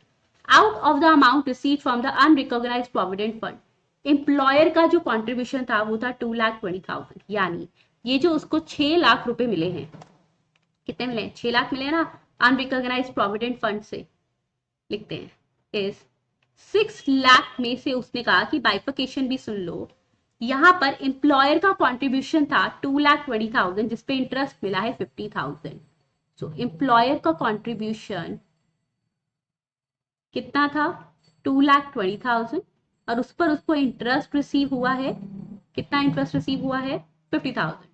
Out of the amount receive from the unrecognised provident fund, employer का जो कॉन्ट्रीब्यूशन था वो था 2,20,000, यानी ये जो उसको 6 लाख रुपए मिले हैं, कितने मिले? 6 लाख मिले ना अनरिकॉग्नाइज्ड प्रोविडेंट फंड से। लिखते हैं इस 6 लाख में से उसने कहा कि बाइफिकेशन भी सुन लो, यहां पर एम्प्लॉयर का कॉन्ट्रीब्यूशन था 2,20,000 जिसपे इंटरेस्ट मिला है 50,000। सो एम्प्लॉयर का कॉन्ट्रीब्यूशन कितना था? 2,20,000, और उस पर उसको इंटरेस्ट रिसीव हुआ है, कितना इंटरेस्ट रिसीव हुआ है? 50,000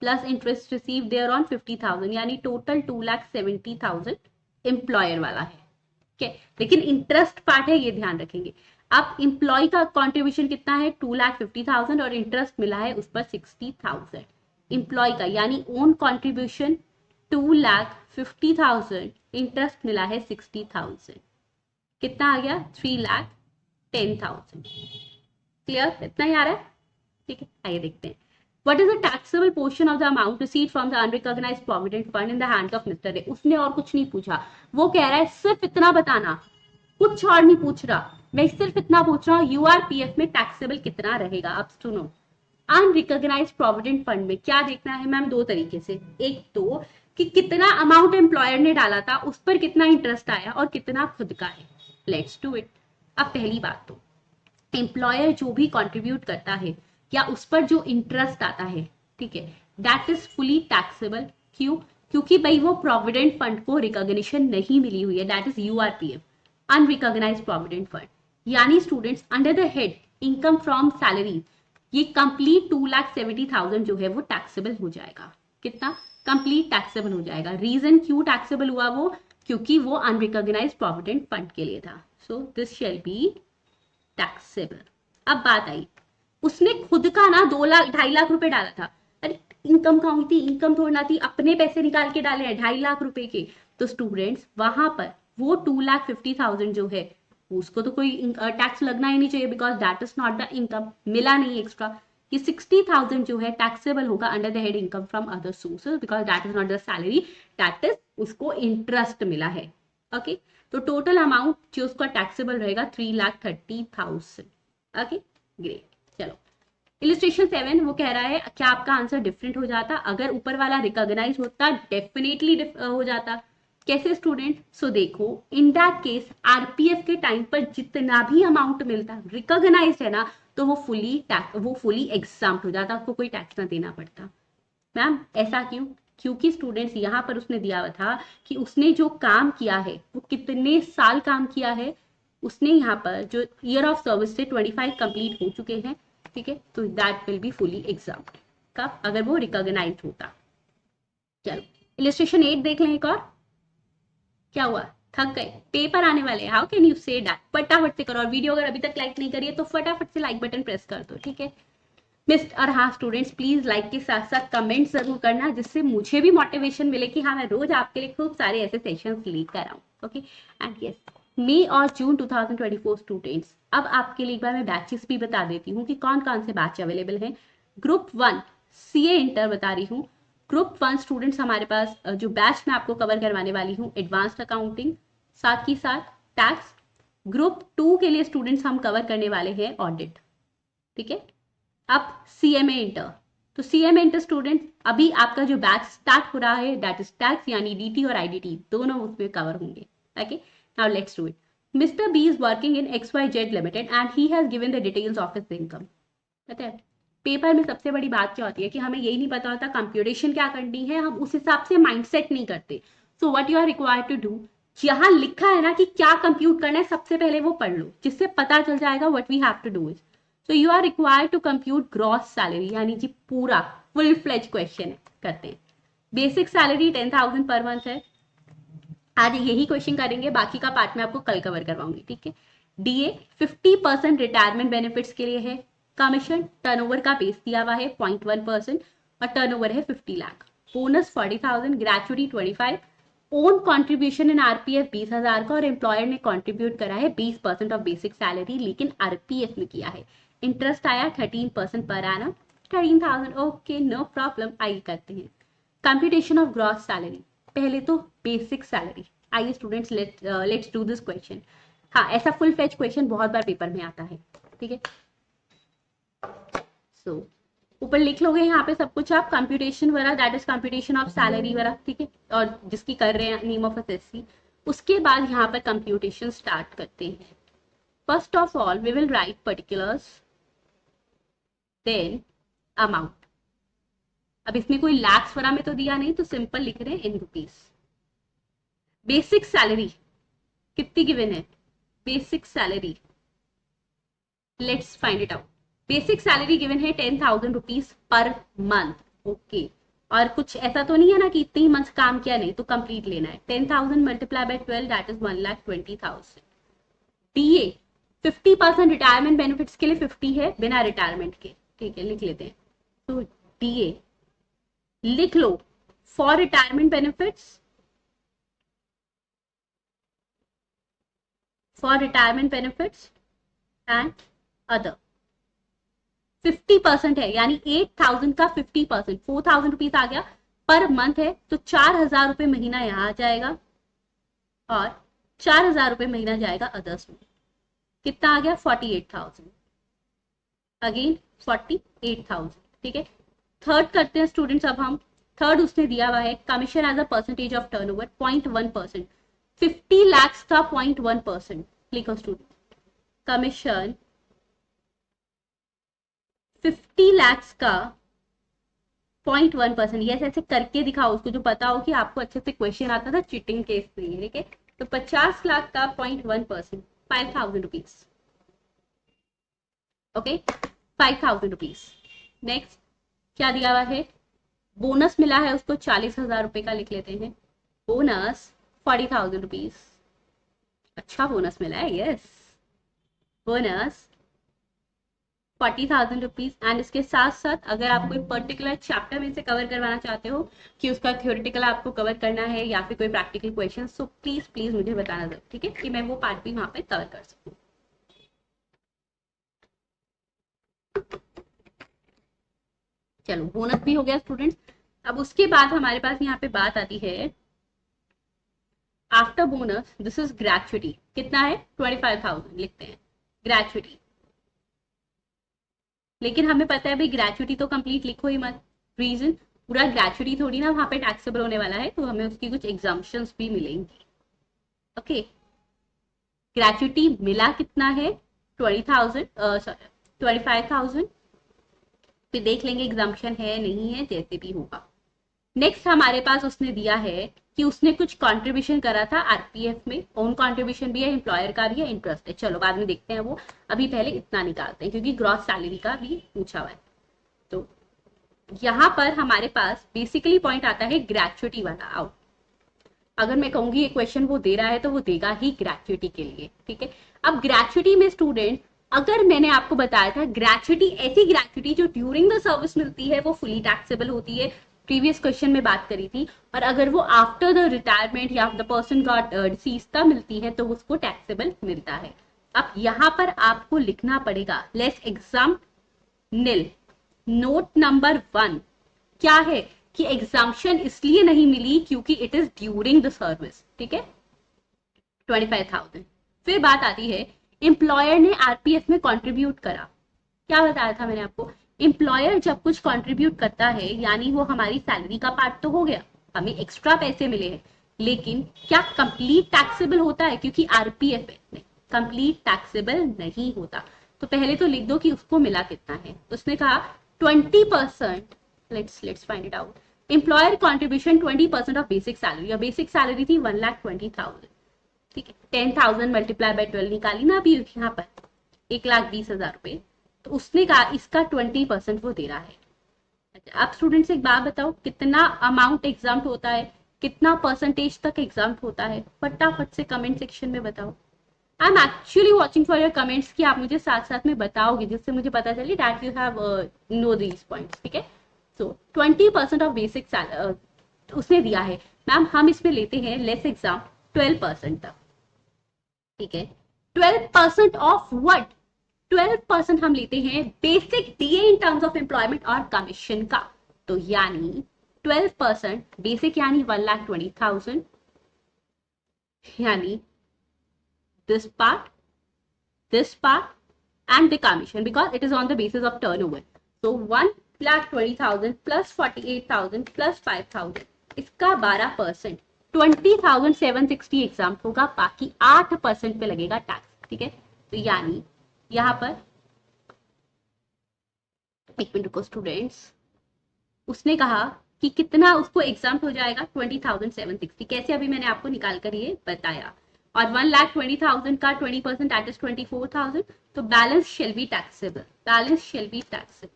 plus interest receive there on 50,000, यानी टोटल 2,70,000 एम्प्लॉयर वाला है, ठीक है। लेकिन इंटरेस्ट पार्ट है, ये ध्यान रखेंगे। अब एम्प्लॉय का कॉन्ट्रीब्यूशन कितना है? 2,50,000 और इंटरेस्ट मिला है उस पर 60,000 एम्प्लॉय का, यानी ओन कॉन्ट्रीब्यूशन 2,50,000, इंटरेस्ट मिला है 60,000, कितना आ गया? 3,10,000। क्लियर? इतना ही आ रहा है, ठीक है। आइए देखते हैं what is the taxable portion of the amount received from the unrecognized provident fund in the hand of Mr. A। उसने और कुछ नहीं पूछा, वो कह रहा है सिर्फ इतना बताना, कुछ और नहीं पूछ रहा, मैं सिर्फ इतना पूछ रहा हूँ यूआरपीएफ में टैक्सेबल कितना रहेगा। अब सुनो, अनरिकॉग्नाइज्ड प्रोविडेंट फंड में क्या देखना है मैम? 2 तरीके से। एक तो कि कितना अमाउंट एम्प्लॉयर ने डाला था, उस पर कितना इंटरेस्ट आया, और कितना खुद का है। Let's do it. अब पहली बात तो एम्प्लॉयर जो भी कंट्रीब्यूट करता है या उस पर जो इंटरेस्ट आता है, ठीक है, दैट इज फुली टैक्सेबल। क्यों? क्योंकि भाई वो प्रोविडेंट फंड को रिकॉग्निशन नहीं मिली हुई है, that is URPF, unrecognised provident fund. यानी students under the head income from salary, ये कंप्लीट 2,70,000 जो है वो टैक्सेबल हो जाएगा। कितना? कंप्लीट टैक्सेबल हो जाएगा। रीजन क्यों टैक्सेबल हुआ वो? क्योंकि वो अनरिकॉग्नाइज्ड प्रोविडेंट फंड के लिए था। So this shall be taxable. अब बात आई, उसने खुद का ना 2 लाख 2.5 लाख रुपए डाला था। अरे इनकम कहाँ हुई थी? इनकम थोड़ी ना थी, अपने पैसे निकाल के डाले हैं 2.5 लाख रुपए के। तो स्टूडेंट्स वहां पर वो 2,50,000 जो है उसको तो कोई टैक्स लगना ही नहीं चाहिए, because that is not the income, मिला नहीं एक्स्ट्रा। कि 60,000 जो है टैक्सेबल होगा under the head income from other sources, because that is not the salary, that is उसको इंटरेस्ट मिला है। ओके, तो टोटल अमाउंट जो उसका टैक्सेबल रहेगा 3,30,000। Okay great. चलो इलिस्ट्रेशन 7 वो कह रहा है क्या आपका आंसर डिफरेंट हो जाता अगर ऊपर वाला रिकॉग्नाइज होता? डेफिनेटली हो जाता। कैसे स्टूडेंट? सो देखो, इन दैट केस आरपीएफ के टाइम पर जितना भी अमाउंट मिलता रिकॉग्नाइज्ड है ना, तो वो फुली एग्जाम्प्ट हो जाता, आपको कोई टैक्स ना देना पड़ता। मैम ऐसा क्यों? क्योंकि स्टूडेंट्स यहाँ पर उसने दिया हुआ था कि उसने जो काम किया है वो कितने साल काम किया है। उसने यहाँ पर जो ईयर ऑफ सर्विस से 25 कंप्लीट हो चुके हैं, ठीक है, तो that will be fully exempt. कब? अगर वो रिकॉग्नाइज्ड होता। चलो इलिस्ट्रेशन 8 देख लें एक और। क्या हुआ? थक गए, पेपर आने वाले, how can you say that? फटाफट से करो, और वीडियो अगर अभी तक लाइक नहीं करिए तो फटाफट से लाइक बटन प्रेस कर दो, ठीक है मिस। और हाँ स्टूडेंट्स, प्लीज लाइक के साथ साथ कमेंट जरूर करना, जिससे मुझे भी मोटिवेशन मिले कि हाँ मैं रोज आपके लिए खूब सारे ऐसे सेशंस लेकर आऊँ। ओके एंड यस, मई और जून 2024 स्टूडेंट्स, अब आपके लिए एक बार मैं बैचेस भी बता देती हूँ कि कौन कौन से बैच अवेलेबल हैं। ग्रुप 1 सीए इंटर बता रही हूँ। ग्रुप 1 स्टूडेंट्स हमारे पास जो बैच मैं आपको कवर करवाने वाली हूँ, एडवांस्ड अकाउंटिंग, साथ ही साथ टैक्स। ग्रुप 2 के लिए स्टूडेंट्स हम कवर करने वाले हैं ऑडिट, ठीक है। अब सीएमए इंटर, तो सीएमए इंटर स्टूडेंट अभी आपका जो बैच स्टार्ट हो रहा है, दैट इज टैक्स, यानी डीटी और आईडीटी दोनों उसमें कवर होंगे। Okay now let's do it. Mister B is working in XYZ limited and he has given the details of his income. पता है पेपर में सबसे बड़ी बात क्या होती है कि हमें यही नहीं पता होता कंप्यूटेशन क्या करनी है, हम उस हिसाब से माइंडसेट नहीं करते। So what you are required to do, यहाँ लिखा है ना कि क्या कंप्यूट करना है, सबसे पहले वो पढ़ लो, जिससे पता चल जाएगा what we have to do is. So you are required to compute gross salary, यानी जी पूरा फुल फ्लेज क्वेश्चन है, करते हैं। बेसिक सैलरी 10,000 पर मंथ है, आज यही क्वेश्चन करेंगे, बाकी का पार्ट में आपको कल कवर करवाऊंगी, ठीक है। डीए 50% रिटायरमेंट बेनिफिट्स के लिए है। कमीशन टर्नओवर का बेस दिया हुआ है 0.1% और टर्नओवर है 50 lakh. Bonus 40,000, gratuity 25, own contribution in RPF 20,000 का, और एम्प्लॉयर ने कॉन्ट्रीब्यूट करा है 20% ऑफ बेसिक सैलरी, लेकिन आरपीएफ में किया है। इंटरेस्ट आया 13% per annum, 13,000। Okay no problem, आइए करते हैं कंप्यूटेशन ऑफ ग्रॉस सैलरी। पहले तो बेसिक सैलरी, आइए students let's do this question. हाँ ऐसा फुल फेच क्वेश्चन बहुत बार पेपर में आता है, ठीक है। सो ऊपर लिख लोगे यहाँ पे सब कुछ आप, कंप्यूटेशन वाला, that is computation of salary वाला, ठीक है, और जिसकी कर रहे हैं नेम ऑफ एसएससी। उसके बाद यहाँ पर कंप्यूटेशन स्टार्ट करते हैं। First of all we will write particulars, then amount. अब इसमें कोई लैक्स वगैरह में तो दिया नहीं, तो सिंपल लिख रहे हैं इन रुपीज। बेसिक सैलरी कितनी गिवन है, basic salary let's find it out. Basic salary given है 10,000 रुपीज पर मंथ। ओके और कुछ ऐसा तो नहीं है ना कि इतने ही मंथ काम किया, नहीं तो कंप्लीट लेना है। 10,000 multiply by 12 that is 1,20,000। DA 50% retirement benefits के लिए 50 है, बिना रिटायरमेंट के, ठीक है लिख लेते हैं। तो डीए लिख लो for retirement benefits, for retirement benefits and other 50% है, यानी 8,000 का 50%, 4,000 रुपीज आ गया पर मंथ है, तो 4,000 रुपए महीना यहाँ आ जाएगा और 4,000 रुपए महीना जाएगा अदर्स में। कितना आ गया 48,000, अगेन 48,000, ठीक है। थर्ड करते हैं स्टूडेंट्स अब हम। थर्ड उसने दिया हुआ है commission as a percentage of turnover 0.1%, 50 lakh का 0.1%। लिखो स्टूडेंट, कमीशन 50 लाख का 0.1%। ये ऐसे करके दिखाओ उसको, जो पता हो कि आपको अच्छे से क्वेश्चन आता था, चीटिंग केस नहीं है, ठीक है। तो 50 लाख का 0.1%, 5,000 रुपीज। Okay 5,000 rupees. नेक्स्ट क्या दिया हुआ है, बोनस मिला है उसको 40,000 रुपए का, लिख लेते हैं बोनस 40,000 रुपीज। अच्छा बोनस मिला है, यस बोनस 40,000 रुपीज। एंड इसके साथ साथ अगर आप कोई पर्टिकुलर चैप्टर में से कवर करवाना चाहते हो कि उसका थ्योरेटिकल आपको कवर करना है या फिर कोई practical question, so please please मुझे बताना जरूर, ठीक है, कि मैं वो पार्ट भी वहां पे कवर कर सकूं। चलो बोनस भी हो गया स्टूडेंट्स। अब उसके बाद हमारे पास यहाँ पे बात आती है after bonus, this is gratuity. कितना है 25,000 लिखते हैं ग्रेचुटी। लेकिन हमें पता है भाई ग्रेचुटी तो कंप्लीट लिखो ही मत, रीजन पूरा ग्रेचुटी थोड़ी ना वहां पे टैक्सेबल होने वाला है, तो हमें उसकी कुछ एग्जाम्पशंस भी मिलेंगी। ओके ग्रेचुटी मिला कितना है 20,000 25,000, फिर देख लेंगे एग्जाम्पशन है नहीं है, जैसे भी होगा। नेक्स्ट हमारे पास उसने दिया है कि उसने कुछ कंट्रीब्यूशन करा था आरपीएफ में, ओन कंट्रीब्यूशन भी है, एम्प्लॉयर का भी है, इंटरेस्ट है, चलो बाद में देखते हैं वो, अभी पहले इतना निकालते हैं क्योंकि ग्रॉस सैलरी का भी पूछा हुआ है। तो यहाँ पर हमारे पास बेसिकली पॉइंट आता है ग्रेचुटी वाला आउट। अगर मैं कहूंगी ये क्वेश्चन वो दे रहा है तो वो देगा ही ग्रेचुइटी के लिए, ठीक है। अब ग्रेचुइटी में स्टूडेंट, अगर मैंने आपको बताया था ग्रेचुइटी, ऐसी ग्रेचुइटी जो ड्यूरिंग द सर्विस मिलती है वो फुली टैक्सेबल होती है, प्रीवियस क्वेश्चन में बात करी थी। और अगर वो आफ्टर द रिटायरमेंट या द पर्सन गॉट डिसीज तब मिलती है तो उसको टैक्सेबल मिलता है। अब यहाँ पर आपको लिखना पड़ेगा लेस एग्जाम नील। नोट नंबर 1 क्या है कि एग्जाम्पशन इसलिए नहीं मिली क्योंकि it is during the service, ठीक है, 25,000। फिर बात आती है एम्प्लॉयर ने आरपीएफ में कंट्रीब्यूट करा। क्या बताया था मैंने आपको, एम्प्लॉयर जब कुछ कंट्रीब्यूट करता है यानी वो हमारी सैलरी का पार्ट तो हो गया, हमें एक्स्ट्रा पैसे मिले हैं, लेकिन क्या कंप्लीट टैक्सेबल होता है, क्योंकि आरपीएफ है, कंप्लीट टैक्सेबल नहीं होता। तो पहले तो लिख दो कि उसको मिला कितना है। तो उसने कहा 20%, let's find it out. Employer contribution 20% of basic salary, और बेसिक सैलरी थी 1,20,000, ठीक है। 10,000 मल्टीप्लाई बाय 12 निकाली ना अभी यहाँ पर, 1,20,000 रुपए। तो उसने कहा इसका 20% वो दे रहा है। अच्छा, अब स्टूडेंट्स एक बात बताओ, कितना अमाउंट एग्जाम्प्ट होता है, कितना परसेंटेज तक एग्जाम्प्ट होता है, फटाफट से कमेंट सेक्शन में बताओ। I am actually watching for your comments कि आप मुझे साथ साथ में बताओगे, जिससे मुझे पता चले that you have know these points, ठीक है। सो 20% ऑफ बेसिक सैलरी उसने दिया है। मैम हम इसमें लेते हैं लेस एग्जाम 12% तक, ठीक है। 12% ऑफ व्हाट, 12% हम लेते हैं basic DA in terms of employment और कमीशन का। तो यानी 12% बेसिक यानी 1,20,000, यानी this part and the commission because it is on the basis of turnover. So 1,20,000 plus 48,000 plus 5,000, इसका 12%, 20,760 एग्जाम होगा, बाकी 8% पे लगेगा टैक्स, ठीक है। तो यानी यहाँ पर एक मिनट रुको स्टूडेंट्स, उसने कहा कि कितना उसको एग्जाम हो जाएगा 20,760, कैसे अभी मैंने आपको निकाल कर ये बताया। और 1,20,000 का 20% दैट इज 24,000, तो balance shell be taxable, balance shell be taxable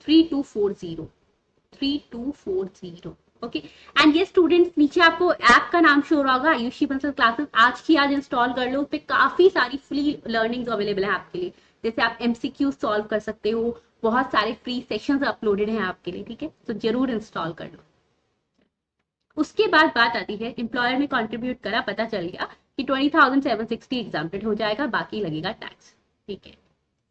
3240, okay. And ये स्टूडेंट्स नीचे आपको ऐप का नाम शो हो रहा होगा, आयुषी बंसल क्लासेस, आज की आज इंस्टॉल कर लो। उस पर काफी सारी फ्री लर्निंग्स अवेलेबल है आपके लिए, जैसे आप एमसीक्यू सॉल्व कर सकते हो, बहुत सारे फ्री सेशंस अपलोडेड हैं आपके लिए, ठीक है। तो जरूर इंस्टॉल कर लो। उसके बाद बात आती है एम्प्लॉयर ने कंट्रीब्यूट करा, पता चल गया कि 20,760 एग्जाम्प्टेड हो जाएगा, बाकी लगेगा टैक्स, ठीक है।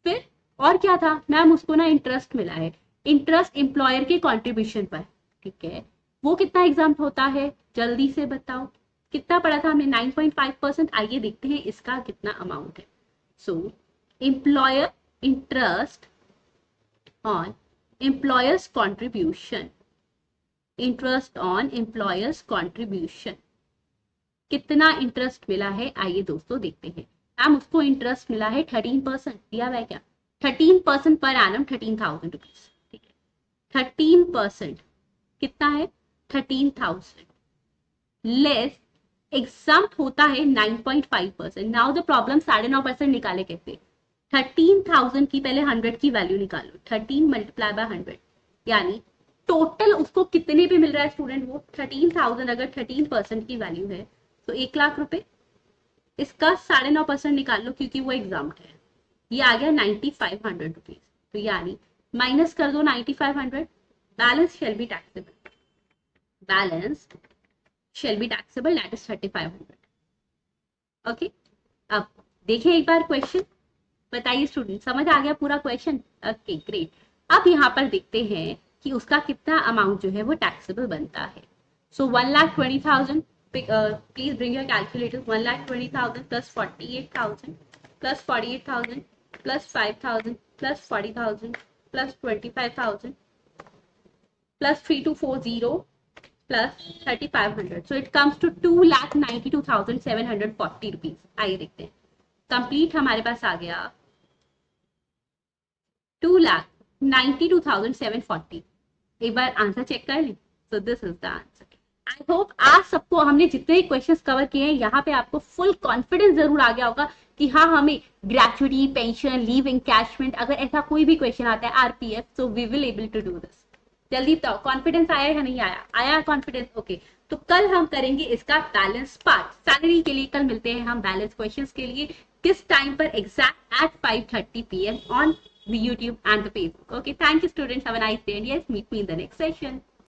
फिर और क्या था मैम, उसको ना इंटरेस्ट मिला है, इंटरेस्ट एम्प्लॉयर के कंट्रीब्यूशन पर, ठीक है। वो कितना एग्जाम्प्ट होता है, जल्दी से बताओ, कितना पढ़ा था हमने, 9.5%। आइए देखते हैं इसका कितना अमाउंट है। So employer interest on employers contribution, interest on employers contribution, कितना इंटरेस्ट मिला है, आइए दोस्तों देखते हैं। मैम उसको इंटरेस्ट मिला है 13%, दिया हुआ है क्या, 13% पर एनम 13,000 रुपीज, ठीक है। 13% कितना है, 13,000 लेस एग्जाम्प्ट होता है 9.5%। नाउ द प्रॉब्लम 9.5% निकाले कैसे, 13,000 की पहले 100 की वैल्यू निकालो, 13 मल्टीप्लाई बाय 100, यानी टोटल उसको कितने पे मिल रहा है स्टूडेंट, वो 13,000 अगर 13% की वैल्यू है तो 1,00,000 रुपए, इसका 9.5% निकाल लो क्योंकि वो एग्जाम्प्ट है, ये आ गया 9,500 रुपीज। तो यानी माइनस कर दो 9,500, balance shell be taxable, balance shell be taxable that is 3,500, okay. अब देखें एक बार क्वेश्चन, बताइए स्टूडेंट समझ आ गया पूरा क्वेश्चन, ओके ग्रेट। अब यहाँ पर देखते हैं कि उसका कितना अमाउंट जो है वो टैक्सेबल बनता है। So 1,20,000, please bring your calculator, 1,20,000 plus 48,000 plus 48,000 plus 5,000 plus 40,000 plus 25,000 plus 3,240 plus 3,500, so it comes to 2,92,740 rupees. आइए देखते हैं, कंप्लीट हमारे पास आ गया 2,92,740। एक बार आंसर चेक कर लें, so this is the answer. I hope आज सबको हमने जितने क्वेश्चंस कवर किए हैं यहाँ पे आपको फुल कॉन्फिडेंस जरूर आ गया होगा कि हाँ हमें ग्रेचुइटी, पेंशन, लीव, एनकैशमेंट, अगर ऐसा कोई भी क्वेश्चन आता है RPF, so we will able to do this. जल्दी बताओ, कॉन्फिडेंस आया या नहीं आया? आया कॉन्फिडेंस? ओके, तो कल हम करेंगे इसका बैलेंस पार्ट। सैलरी के लिए कल मिलते हैं हम बैलेंस क्वेश्चंस के लिए, किस टाइम पर? Exact at 5:30 PM on YouTube and the Facebook. Okay, thank you students, have a nice day and yes, meet me in the next session.